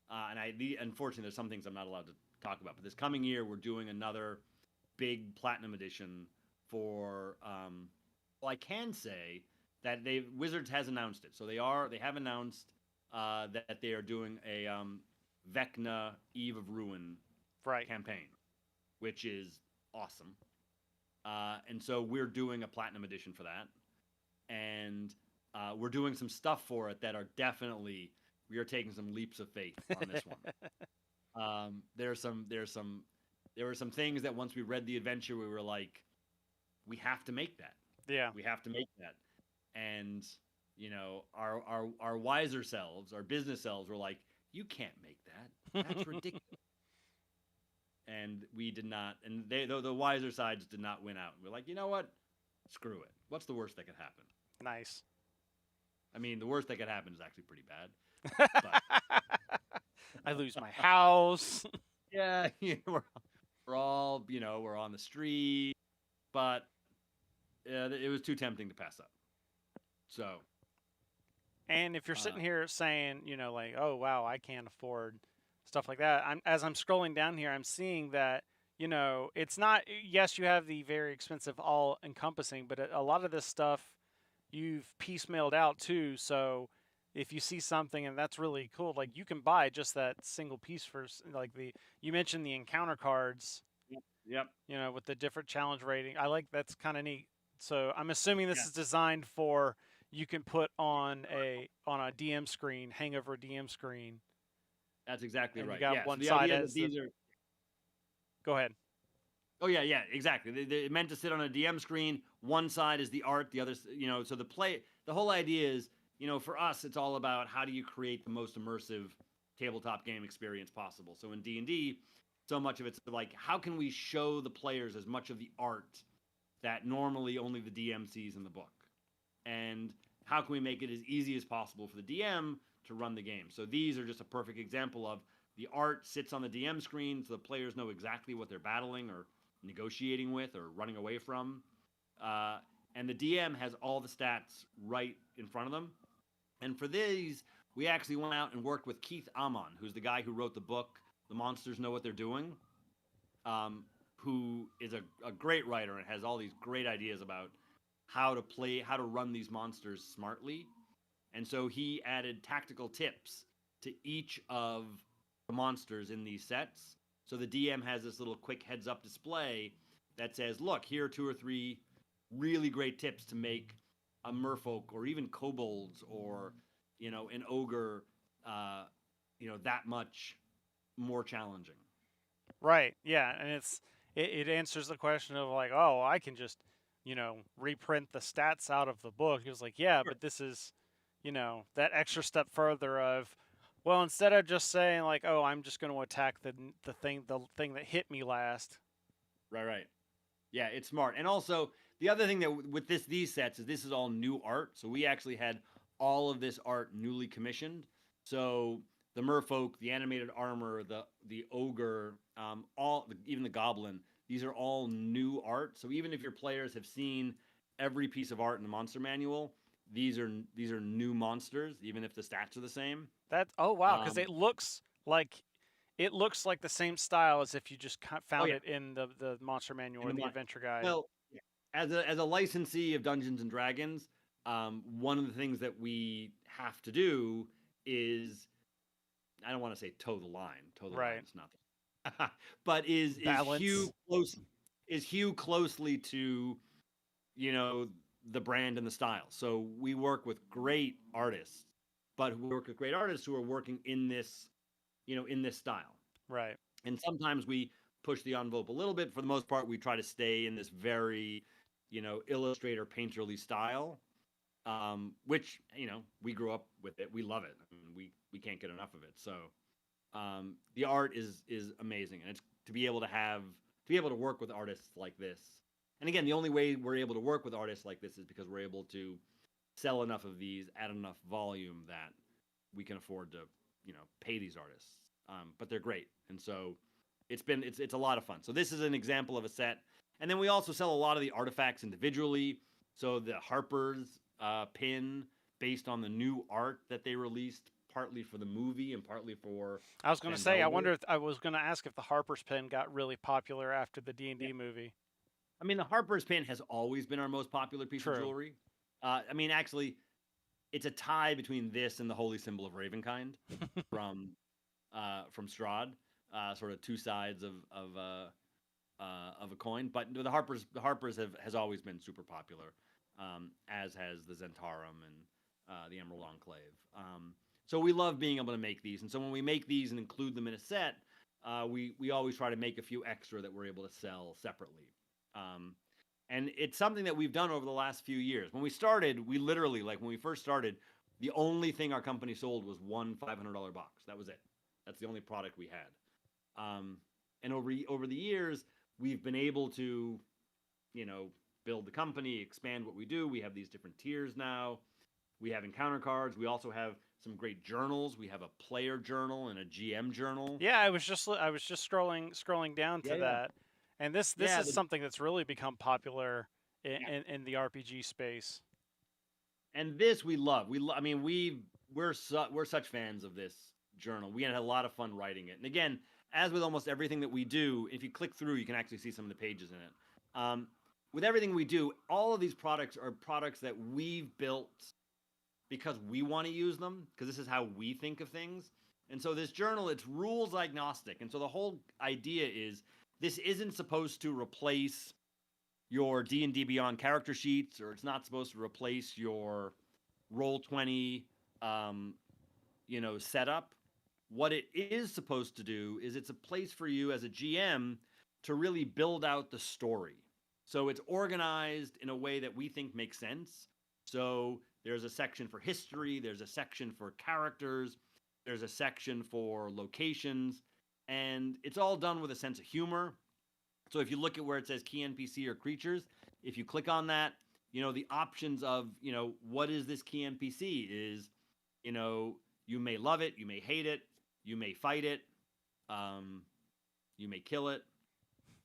unfortunately, there's some things I'm not allowed to talk about, but this coming year, we're doing another big platinum edition for, I can say that Wizards has announced it. So they have announced that they are doing a Vecna Eve of Ruin campaign, which is awesome. And so we're doing a platinum edition for that. And we're doing some stuff for it that are definitely, we are taking some leaps of faith on this one. There were some things that once we read the adventure, we were like, we have to make that. Yeah. We have to make that. And you know, our wiser selves, our business selves, were like, you can't make that. That's ridiculous. And we did not. And the wiser sides did not win out. We're like, you know what? Screw it. What's the worst that could happen? Nice. I mean, the worst that could happen is actually pretty bad. But I lose my house. yeah, we're all, you know, we're on the street, but it was too tempting to pass up. So. And if you're sitting here saying, you know, like, oh wow, I can't afford stuff like that. As I'm scrolling down here, I'm seeing that, you know, it's not. Yes, you have the very expensive all-encompassing, but a lot of this stuff you've piecemealed out too. So if you see something and that's really cool, like you can buy just that single piece for like you mentioned the encounter cards. Yep. You know, with the different challenge rating. I like that's kind of neat. So I'm assuming this is designed for you can put on a DM screen, hang over a DM screen. That's exactly and right. You got yeah. one So side as these are. Go ahead. Oh yeah, exactly. They're meant to sit on a DM screen. One side is the art, the other, you know. So the whole idea is, you know, for us, it's all about how do you create the most immersive tabletop game experience possible. So in D&D, so much of it's like, how can we show the players as much of the art that normally only the DM sees in the book, and how can we make it as easy as possible for the DM to run the game? So these are just a perfect example of the art sits on the DM screen, so the players know exactly what they're battling or negotiating with or running away from. And the DM has all the stats right in front of them. And for these, we actually went out and worked with Keith Amon, who's the guy who wrote the book, The Monsters Know What They're Doing, who is a great writer and has all these great ideas about how to run these monsters smartly. And so he added tactical tips to each of the monsters in these sets. So the DM has this little quick heads up display that says, look, here are 2 or 3 really great tips to make a merfolk or even kobolds or, you know, an ogre, you know, that much more challenging. Right. Yeah. And it answers the question of like, oh, I can just, you know, reprint the stats out of the book. He was like, yeah, Sure. but this is, you know, that extra step further of, well, instead of just saying like, oh, I'm just going to attack the thing that hit me last. Right. Yeah, it's smart. And also the other thing that with these sets is this is all new art. So we actually had all of this art newly commissioned. So the merfolk, the animated armor, the ogre, even the goblin, these are all new art. So even if your players have seen every piece of art in the monster manual, these are new monsters, even if the stats are the same. Oh wow, because it looks like the same style as if you just found it in the monster manual or the adventure guide. Well, as a licensee of Dungeons and Dragons, one of the things that we have to do is, I don't want to say toe the line. Toe the line is nothing. But is hew closely to, you know, the brand and the style. So we work with great artists, but we work with great artists who are working in this, you know, in this style. Right. And sometimes we push the envelope a little bit. For the most part, we try to stay in this very, you know, illustrator painterly style, which, you know, we grew up with it. We love it. I mean, we can't get enough of it. So the art is amazing, and it's to be able to work with artists like this. And again, the only way we're able to work with artists like this is because we're able to sell enough of these at enough volume that we can afford to, you know, pay these artists. But they're great, and so it's a lot of fun. So this is an example of a set, and then we also sell a lot of the artifacts individually. So the Harper's pin, based on the new art that they released, partly for the movie and partly for. I was going to say, I was going to ask if the Harper's pin got really popular after the D&D movie. I mean, the Harper's pin has always been our most popular piece of jewelry. I mean, actually, it's a tie between this and the Holy Symbol of Ravenkind from Strahd, sort of two sides of a coin. But the Harper's has always been super popular, as has the Zentarum and the Emerald Enclave. So we love being able to make these. And so when we make these and include them in a set, we always try to make a few extra that we're able to sell separately. And it's something that we've done over the last few years. When we started, we literally, like when we first started, the only thing our company sold was one $500 box. That was it. That's the only product we had. And over the years, we've been able to, build the company, expand what we do. We have these different tiers now. We have encounter cards. We also have some great journals. We have a player journal and a GM journal. Yeah, I was just scrolling down to that, and this is something that's really become popular in the RPG space. And this we love. We're such fans of this journal. We had a lot of fun writing it. And again, as with almost everything that we do, if you click through, you can actually see some of the pages in it. With everything we do, all of these products are products that we've built because we want to use them, because this is how we think of things. And so this journal, it's rules agnostic. And so the whole idea is this isn't supposed to replace your D&D Beyond character sheets, or it's not supposed to replace your Roll20 setup. What it is supposed to do is it's a place for you as a GM to really build out the story. So it's organized in a way that we think makes sense. So there's a section for history, there's a section for characters, there's a section for locations, and it's all done with a sense of humor. So if you look at where it says key NPC or creatures, if you click on that, the options of, what is this key NPC is, you may love it, you may hate it, you may fight it, you may kill it.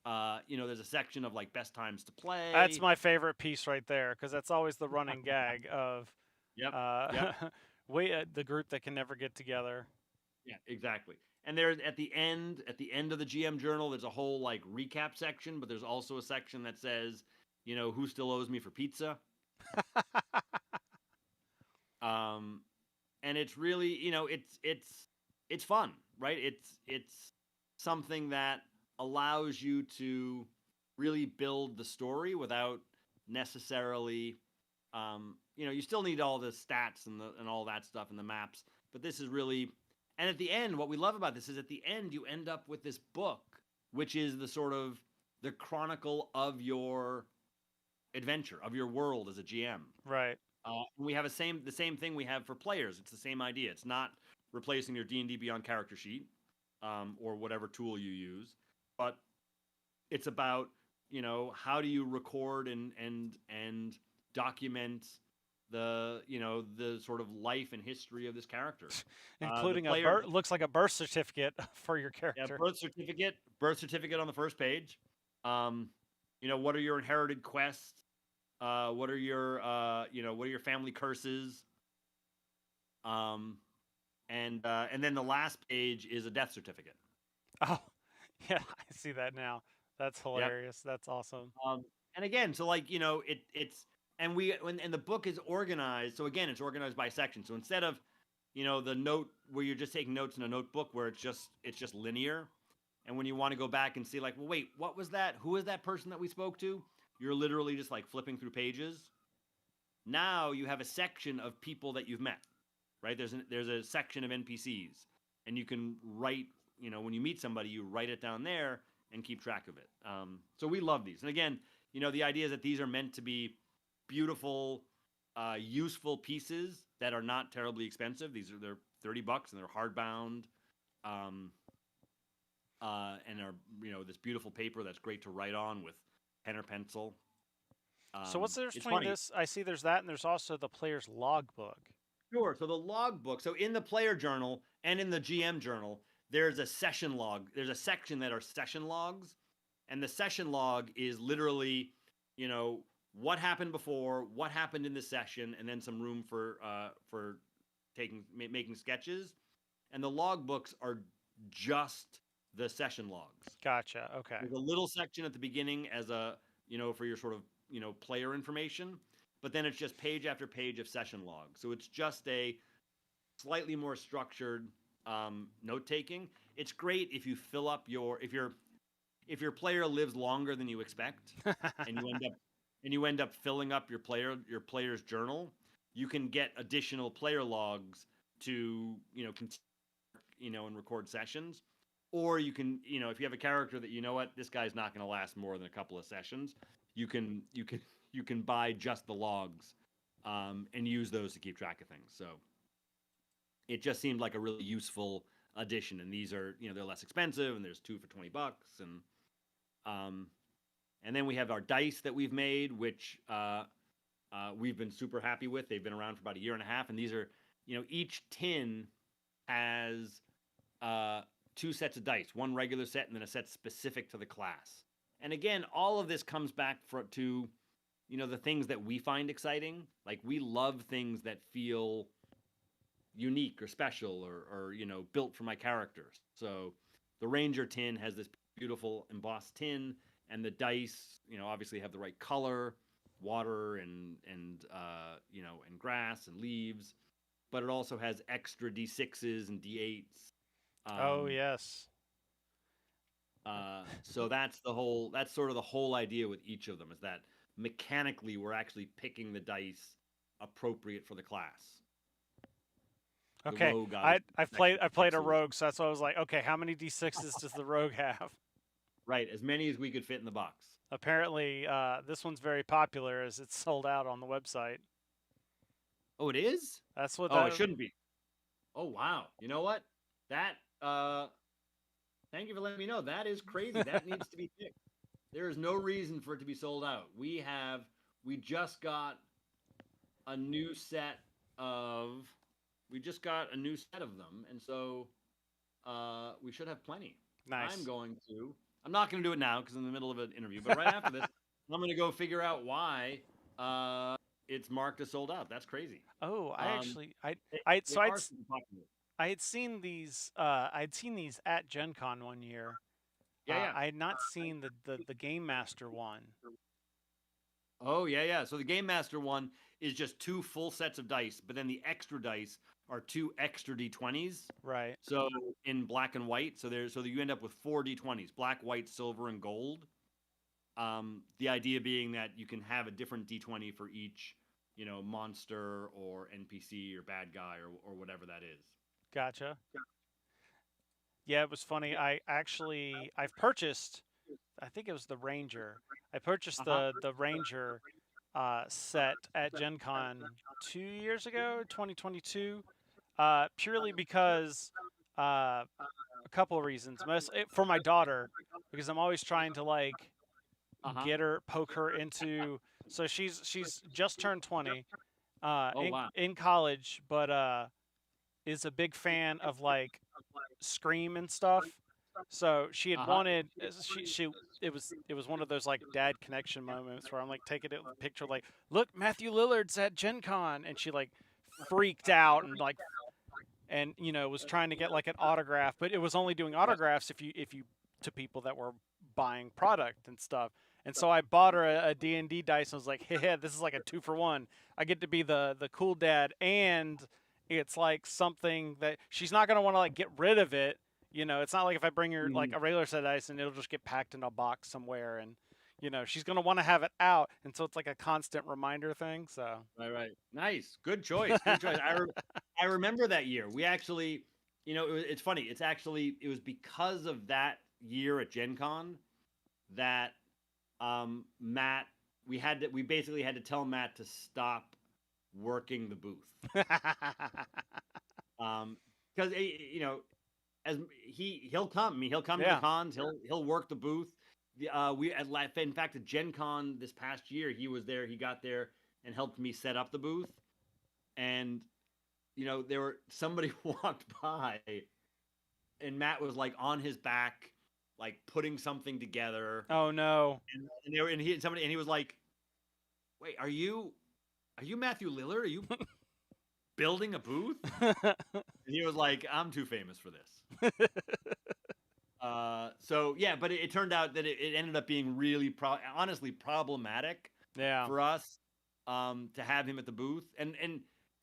There's a section of like best times to play. That's my favorite piece right there, because that's always the running gag of the group that can never get together. Yeah, exactly. And there's at the end of the GM journal, there's a whole like recap section, but there's also a section that says, who still owes me for pizza. And it's really, it's fun, right? It's something that allows you to really build the story without necessarily, you still need all the stats and all that stuff and the maps, but this is really, and at the end, what we love about this is at the end, you end up with this book, which is the sort of the chronicle of your adventure, of your world as a GM. Right. We have the same thing we have for players. It's the same idea. It's not replacing your D&D Beyond character sheet, or whatever tool you use, but it's about, how do you record and document the sort of life and history of this character, including looks like a birth certificate for your character. Yeah, birth certificate on the first page. What are your inherited quests? What are your family curses? And then the last page is a death certificate. Oh, yeah, I see that now. That's hilarious. Yep. That's awesome. And again, so like, and the book is organized. So again, it's organized by section. So instead of, the note where you're just taking notes in a notebook where it's just linear. And when you want to go back and see like, well, wait, what was that? Who is that person that we spoke to? You're literally just like flipping through pages. Now you have a section of people that you've met, right? There's a section of NPCs, and you can write, when you meet somebody, you write it down there and keep track of it. So we love these. And again, the idea is that these are meant to be beautiful, useful pieces that are not terribly expensive. They're $30 and they're hardbound, and are this beautiful paper that's great to write on with pen or pencil. So what's the difference between this? I see there's that, and there's also the player's logbook. Sure. So the logbook. So in the player journal and in the GM journal, there's a session log. There's a section that are session logs, and the session log is literally, what happened before, what happened in the session, and then some room for making sketches. And the logbooks are just the session logs. Gotcha. Okay. There's a little section at the beginning as a, for your sort of, player information, but then it's just page after page of session logs. So it's just a slightly more structured note taking. It's great if you fill up if your player lives longer than you expect, and you end up filling up your player's journal. You can get additional player logs to continue, and record sessions, or you can if you have a character that this guy's not going to last more than a couple of sessions, you can buy just the logs, and use those to keep track of things. So it just seemed like a really useful addition. And these are they're less expensive, and there's 2 for $20, and then we have our dice that we've made, which we've been super happy with. They've been around for about a year and a half, and these are each tin has 2 sets of dice, one regular set and then a set specific to the class. And again, all of this comes back to the things that we find exciting. Like, we love things that feel unique or special or built for my characters. So the Ranger tin has this beautiful embossed tin, and the dice obviously have the right color, water and grass and leaves, but it also has extra D6s and D8s. Oh yes. So that's sort of the whole idea with each of them, is that mechanically we're actually picking the dice appropriate for the class. Okay, I've played a rogue, so that's why I was like, okay, how many D6s does the rogue have? Right, as many as we could fit in the box. Apparently, this one's very popular, as it's sold out on the website. Oh, it is? That's what. It shouldn't be. Oh wow! You know what? That. Thank you for letting me know. That is crazy. That needs to be fixed. There is no reason for it to be sold out. We just got a new set of. We just got a new set of them, and so we should have plenty. Nice. I'm not going to do it now because I'm in the middle of an interview. But right after this, I'm going to go figure out why it's marked as sold out. That's crazy. Oh, I had seen these. I'd seen these at Gen Con one year. Yeah. I had not seen the Game Master one. Oh yeah. So the Game Master one is just 2 full sets of dice, but then the extra dice are 2 extra D20s. Right. So in black and white, so you end up with 4 D20s: black, white, silver, and gold. The idea being that you can have a different D20 for each, monster or NPC or bad guy or whatever that is. Gotcha. Yeah, it was funny. I've purchased, I think it was the Ranger. I purchased the Ranger set at Gen Con 2 years ago, 2022, purely because a couple of reasons. For my daughter, because I'm always trying to poke her into. So she's just turned 20, in college, but is a big fan of Scream and stuff. So she had wanted it was one of those dad connection moments where I'm taking a picture look, Matthew Lillard's at Gen Con, and she freaked out and was trying to get an autograph, but it was only doing autographs if you to people that were buying product and stuff. And so I bought her a D&D dice and was like, hey, this is a 2-for-1. I get to be the cool dad, and it's something that she's not going to want to get rid of it. It's not like if I bring her a regular set of dice and it'll just get packed in a box somewhere, and she's going to want to have it out. And so it's a constant reminder thing. So Right. Nice. Good choice. I remember that year. We actually, it's funny. It was because of that year at Gen Con that Matt, we basically had to tell Matt to stop working the booth. Because as he'll come. I mean, he'll come to the cons. He'll work the booth. In fact, at Gen Con this past year, he was there. He got there and helped me set up the booth. And somebody walked by, and Matt was on his back, putting something together. Oh no! And he was like, "Wait, are you Matthew Lillard? Are you building a booth?" And he was like, "I'm too famous for this." So yeah, but it turned out that it ended up being really honestly problematic for us to have him at the booth, and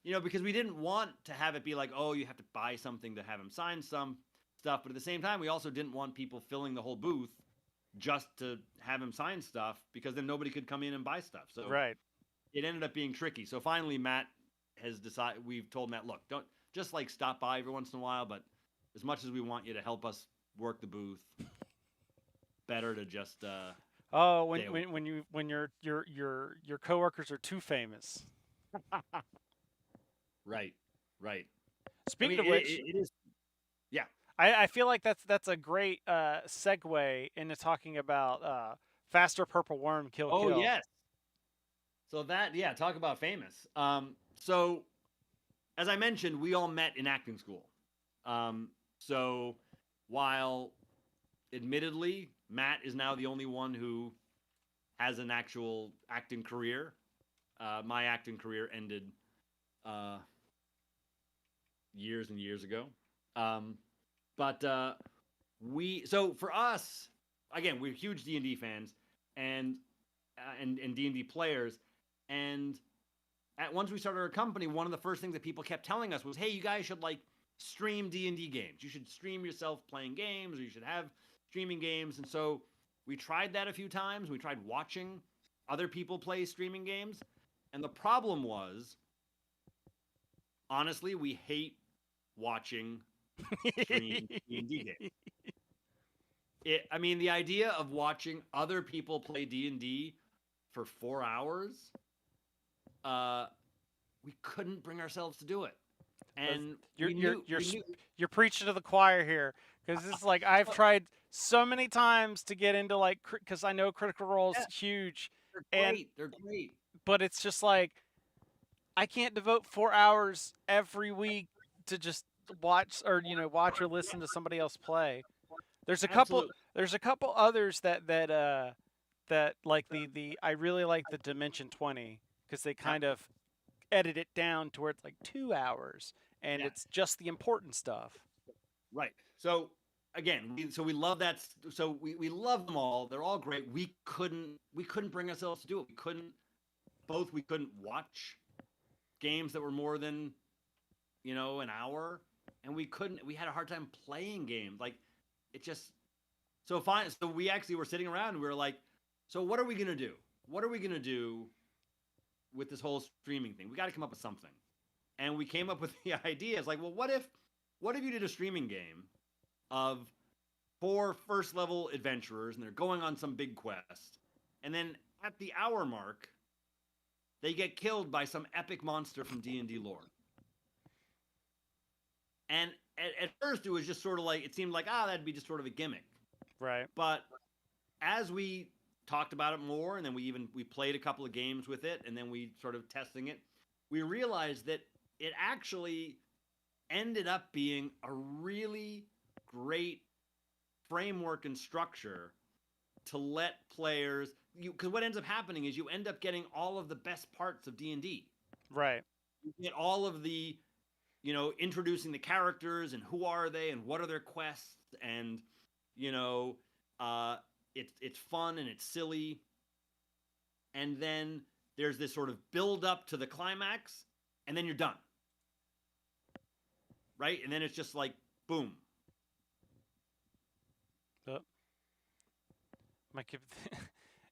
because we didn't want to have it be oh, you have to buy something to have him sign some stuff, but at the same time we also didn't want people filling the whole booth just to have him sign stuff, because then nobody could come in and buy stuff. So right. It ended up being tricky. So finally Matt has decided, we've told Matt, look, don't just like stop by every once in a while. But as much as we want you to help us work the booth, better to just Oh, stay away. when your coworkers are too famous. Right. Speaking I mean, of which, it is. Yeah. I feel like that's a great segue into talking about faster purple worm kill. Oh yes. So talk about famous. So as I mentioned, we all met in acting school. So while admittedly Matt is now the only one who has an actual acting career, my acting career ended years and years ago. So for us, again, we're huge D&D fans and D&D players. And once we started our company, one of the first things that people kept telling us was, hey, you guys should like stream D&D games. You should stream yourself playing games, or you should have streaming games. And so we tried that a few times. We tried watching other people play streaming games. And the problem was, honestly, we hate watching stream D&D games. I mean, the idea of watching other people play D&D for 4 hours, we couldn't bring ourselves to do it. And you're preaching to the choir here, because it's like I've tried so many times to get into like, because I know Critical Role is huge, they're great. But it's just like I can't devote 4 hours every week to just watch or listen to somebody else play. There's a couple. Absolutely. There's a couple others that like the I really like the Dimension 20, because they kind of edit it down to where it's like 2 hours and it's just the important stuff. Right. So again, we love that. So we love them all. They're all great. We couldn't bring ourselves to do it. We couldn't watch games that were more than an hour, and we had a hard time playing games. Like, it just so fine. So we actually were sitting around and we were like, so what are we gonna do? What are we gonna do with this whole streaming thing? We got to come up with something. And we came up with the idea. It's like, well, what if you did a streaming game of 4 first level adventurers and they're going on some big quest, and then at the hour mark they get killed by some epic monster from D&D lore. And at first it was just sort of like, it seemed like, that'd be just sort of a gimmick. Right. But as we talked about it more, and then we played a couple of games with it, and then we sort of testing it, we realized that it actually ended up being a really great framework and structure to let players, because what ends up happening is you end up getting all of the best parts of D&D. Right. You get all of the, introducing the characters and who are they and what are their quests, and it's fun and it's silly. And then there's this sort of build up to the climax, and then you're done. Right? And then it's just like, boom.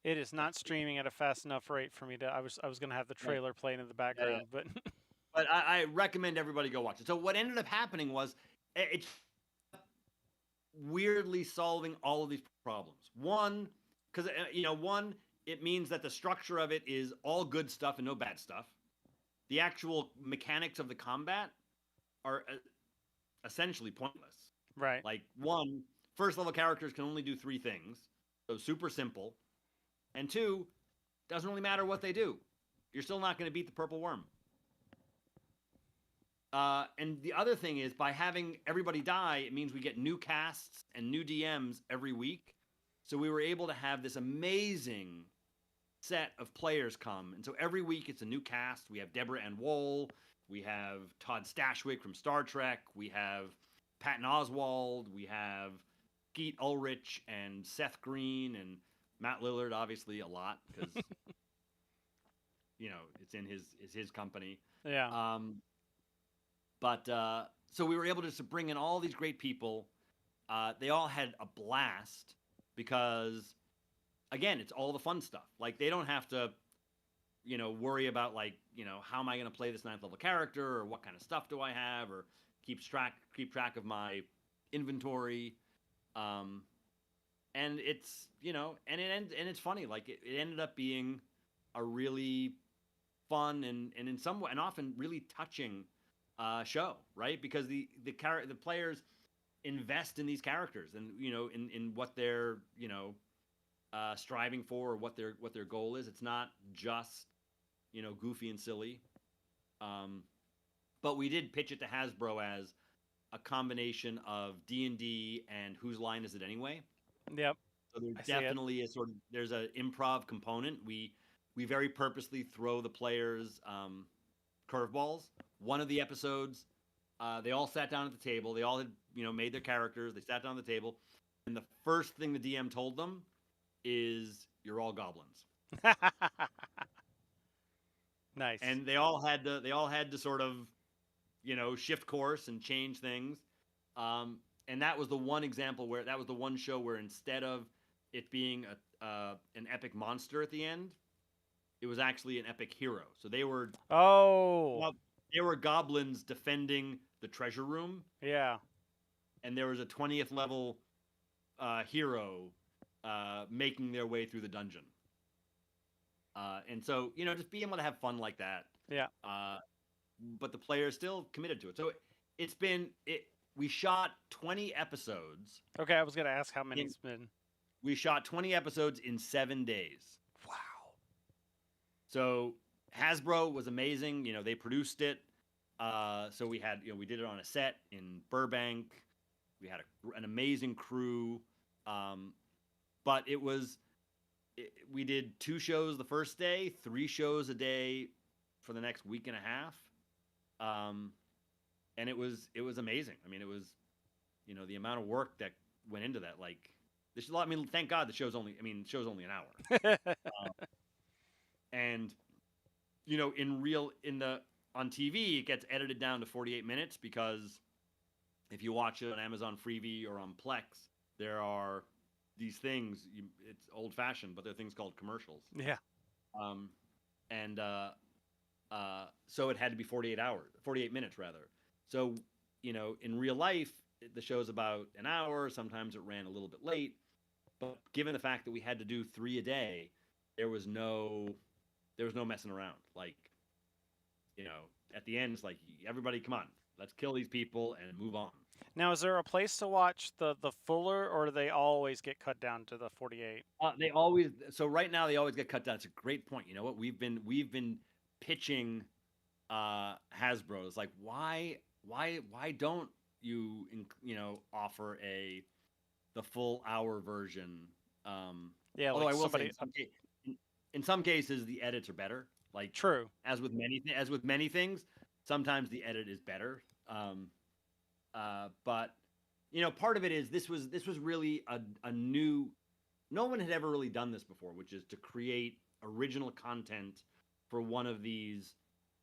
It is not streaming at a fast enough rate for me to. I was going to have the trailer playing in the background, but but I recommend everybody go watch it. So what ended up happening was it's weirdly solving all of these problems. One, because it means that the structure of it is all good stuff and no bad stuff. The actual mechanics of the combat are essentially pointless. Right. Like, one, first level characters can only do 3 things, so super simple. And 2, doesn't really matter what they do. You're still not going to beat the purple worm. And the other thing is, by having everybody die, it means we get new casts and new DMs every week. So we were able to have this amazing set of players come. And so every week it's a new cast. We have Deborah Ann Woll. We have Todd Stashwick from Star Trek. We have Patton Oswalt. We have Skeet Ulrich and Seth Green and Matt Lillard, obviously, a lot, because it's in his company. Yeah. So we were able to bring in all these great people. They all had a blast because, again, it's all the fun stuff. Like, they don't have to worry about like, how am I going to play this 9th level character, or what kind of stuff do I have, or keep track of my inventory. And it's, and it's funny. Like it ended up being a really fun and in some way, and often really touching show, right? Because the players invest in these characters, and in what they're striving for, or what their goal is. It's not just goofy and silly. But we did pitch it to Hasbro as a combination of D&D and Whose Line Is It Anyway? Yep. So there I see definitely is there's an improv component. We very purposely throw the players curveballs. One of the episodes, they all sat down at the table. They all had made their characters. They sat down at the table, and the first thing the DM told them is, "You're all goblins." Nice. And they all had to sort of shift course and change things. And that was the one example where that was the one show where instead of it being an epic monster at the end, it was actually an epic hero. So they were goblins defending the treasure room, yeah. and there was a 20th level hero making their way through the dungeon. And so just being able to have fun like that. Yeah. But the players still committed to it. So we shot 20 episodes. Okay, I was gonna ask how many it's been. We shot 20 episodes in 7 days. Wow. So Hasbro was amazing. They produced it. So we had, we did it on a set in Burbank. We had an amazing crew. But we did 2 shows the first day, 3 shows a day for the next week and a half. And it was amazing. I mean, it was, the amount of work that went into that. Like, thank God the show's only an hour. And, on TV, it gets edited down to 48 minutes because if you watch it on Amazon Freevee or on Plex, there are these things, it's old fashioned, but they're things called commercials. Yeah. So it had to be 48 minutes rather. So, in real life, the show's about an hour. Sometimes it ran a little bit late, but given the fact that we had to do 3 a day, there was no messing around. Like, at the end, it's like, everybody, come on, let's kill these people and move on. Now, is there a place to watch the fuller, or do they always get cut down to the 48? So right now they always get cut down. It's a great point. You know what? We've been pitching Hasbro. It's like, why don't you offer the full hour version? Yeah. Although Like I will say, in some cases the edits are better. Like, true. As with many things, sometimes the edit is better. But part of it is this was really a new. No one had ever really done this before, which is to create original content for one of these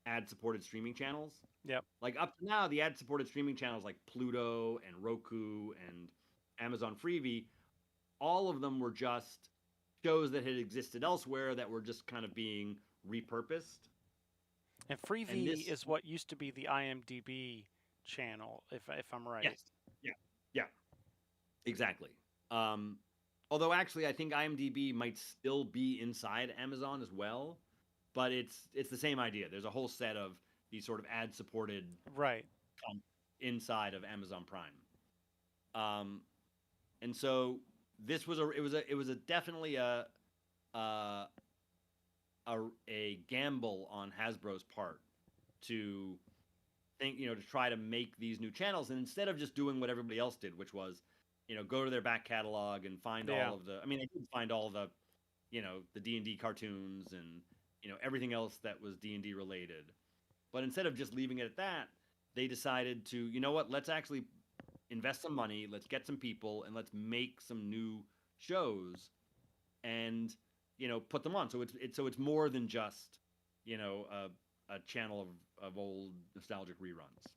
ad-supported streaming channels. Yep. Like up to now, the ad-supported streaming channels like Pluto and Roku and Amazon Freevee, all of them were just shows that had existed elsewhere that were just kind of being repurposed. And Freevee is what used to be the IMDb channel, if I'm right. Yes. Yeah. Exactly. Although actually, I think IMDb might still be inside Amazon as well, but it's the same idea. There's a whole set of these sort of ad-supported right inside of Amazon Prime. And so this was definitely a gamble on Hasbro's part to think, to try to make these new channels, and instead of just doing what everybody else did, which was, go to their back catalog and find all of the. I mean, they did find all the, the D&D cartoons and everything else that was D&D related, but instead of just leaving it at that, they decided to, let's actually invest some money, let's get some people, and let's make some new shows, and put them on. So it's more than just a channel of old nostalgic reruns.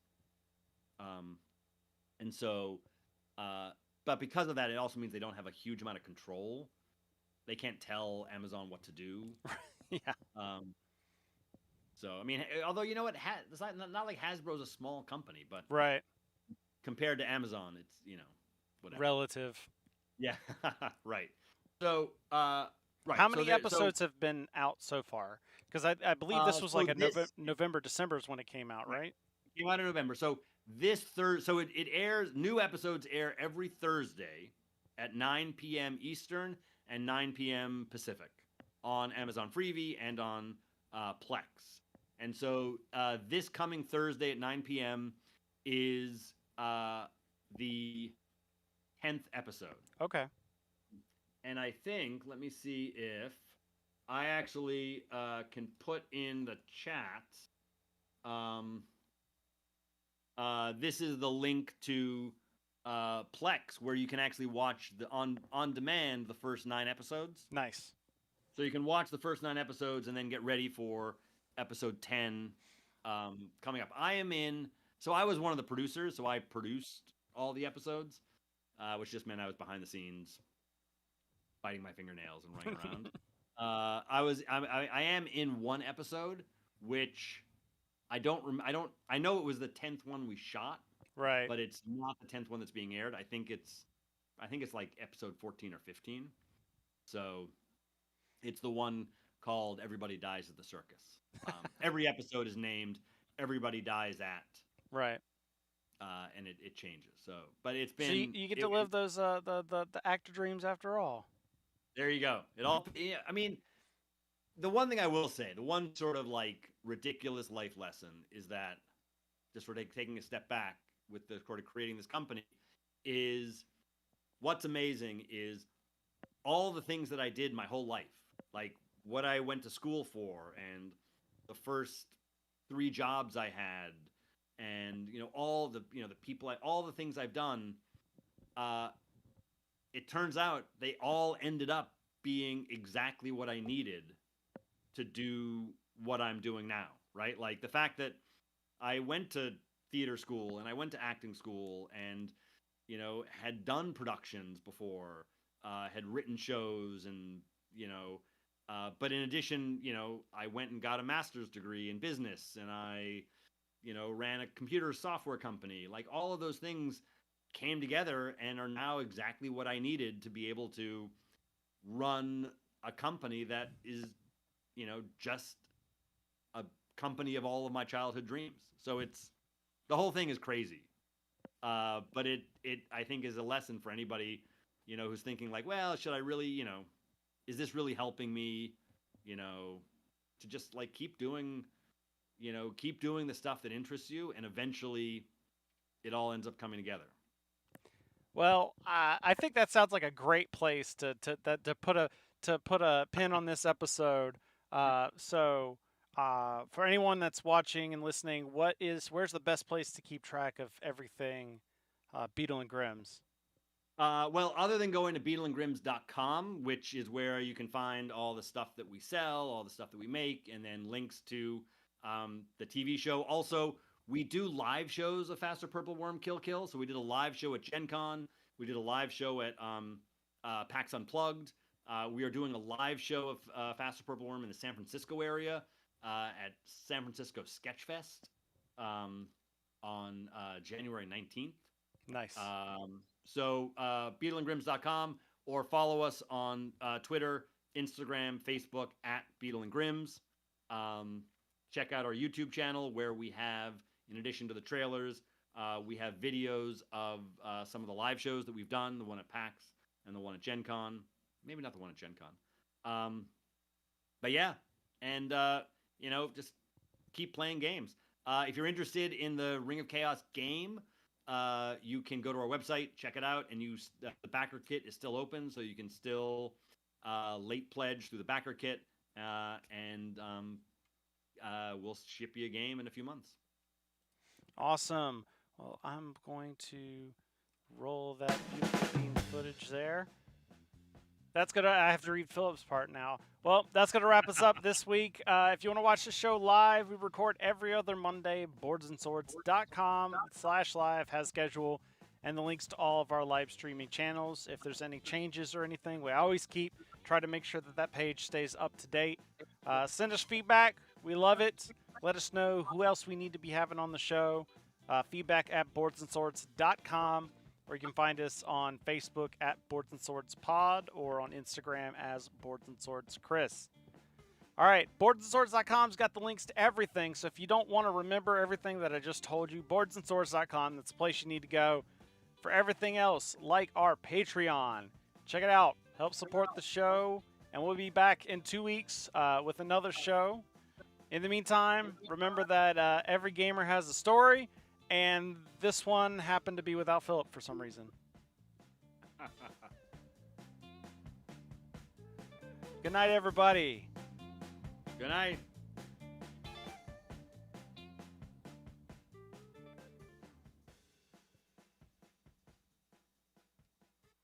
And so, but because of that, it also means they don't have a huge amount of control. They can't tell Amazon what to do. Yeah. So I mean, although you know what, it's not like Hasbro's a small company, but Right. compared to Amazon, it's whatever. Relative. Yeah, right. So right. How so many episodes have been out so far? Because I believe this was so like a this- November, December is when it came out, right? came out in November. So it airs. New episodes air every Thursday at 9 p.m. Eastern and 9 p.m. Pacific on Amazon Freevee and on Plex. And so this coming Thursday at 9 p.m. is the 10th episode. Okay. And I think, let me see if I actually can put in the chat. This is the link to Plex, where you can actually watch on demand the first 9 episodes. Nice. So you can watch the first 9 episodes and then get ready for episode 10 coming up. So I was one of the producers, so I produced all the episodes, which just meant I was behind the scenes, biting my fingernails and running around. I am in one episode, which I know it was the 10th one we shot, Right. but it's not the 10th one that's being aired. I think it's like episode 14 or 15. So it's the one called Everybody Dies at the Circus. Every episode is named Everybody Dies at. Right. And it changes. So, but it's been. So you get to live those the actor dreams after all. There you go. It all. Yeah, I mean, the one thing I will say, the one sort of like ridiculous life lesson is that, just sort of taking a step back with the sort of creating this company, is what's amazing is all the things that I did my whole life, like what I went to school for, and the first 3 jobs I had, and all the people, all the things I've done. It turns out they all ended up being exactly what I needed to do what I'm doing now, right? Like the fact that I went to theater school and I went to acting school and had done productions before, had written shows, and but in addition, I went and got a master's degree in business, and I ran a computer software company. Like all of those things came together and are now exactly what I needed to be able to run a company that is just a company of all of my childhood dreams. So the whole thing is crazy, but it I think is a lesson for anybody who's thinking like, well, should I really is this really helping me to just like keep doing the stuff that interests you, and eventually it all ends up coming together. Well, I think that sounds like a great place to put a pin on this episode. So for anyone that's watching and listening, where's the best place to keep track of everything Beadle and Grimm's? Well, other than going to beadleandgrims.com, which is where you can find all the stuff that we sell, all the stuff that we make, and then links to the TV show. Also, we do live shows of Faster Purple Worm Kill Kill. So we did a live show at Gen Con. We did a live show at PAX Unplugged. We are doing a live show of Faster Purple Worm in the San Francisco area at San Francisco Sketchfest on January 19th. Nice. So beadleandgrims.com, or follow us on Twitter, Instagram, Facebook at Beadle and Grims. Check out our YouTube channel, where we have, in addition to the trailers, we have videos of some of the live shows that we've done, the one at PAX and the one at Gen Con. Maybe not the one at Gen Con. But yeah, and just keep playing games. If you're interested in the Ring of Chaos game, you can go to our website, check it out, and the backer kit is still open, so you can still late pledge through the backer kit, and we'll ship you a game in a few months. Awesome. Well, I'm going to roll that beautiful beam footage there. I have to read Philip's part now. Well, that's going to wrap us up this week. If you want to watch the show live, we record every other Monday. boardsandswords.com/live has schedule and the links to all of our live streaming channels. If there's any changes or anything, we always try to make sure that page stays up to date. Send us feedback. We love it. Let us know who else we need to be having on the show. Feedback at boardsandswords.com, or you can find us on Facebook at Boards and Swords Pod or on Instagram as Boards and Swords Chris. All right, boardsandswords.com's got the links to everything, so if you don't want to remember everything that I just told you, boardsandswords.com, that's the place you need to go. For everything else, like our Patreon, check it out. Help support the show, and we'll be back in 2 weeks with another show. In the meantime, remember that every gamer has a story, and this one happened to be without Philip for some reason. Good night, everybody. Good night.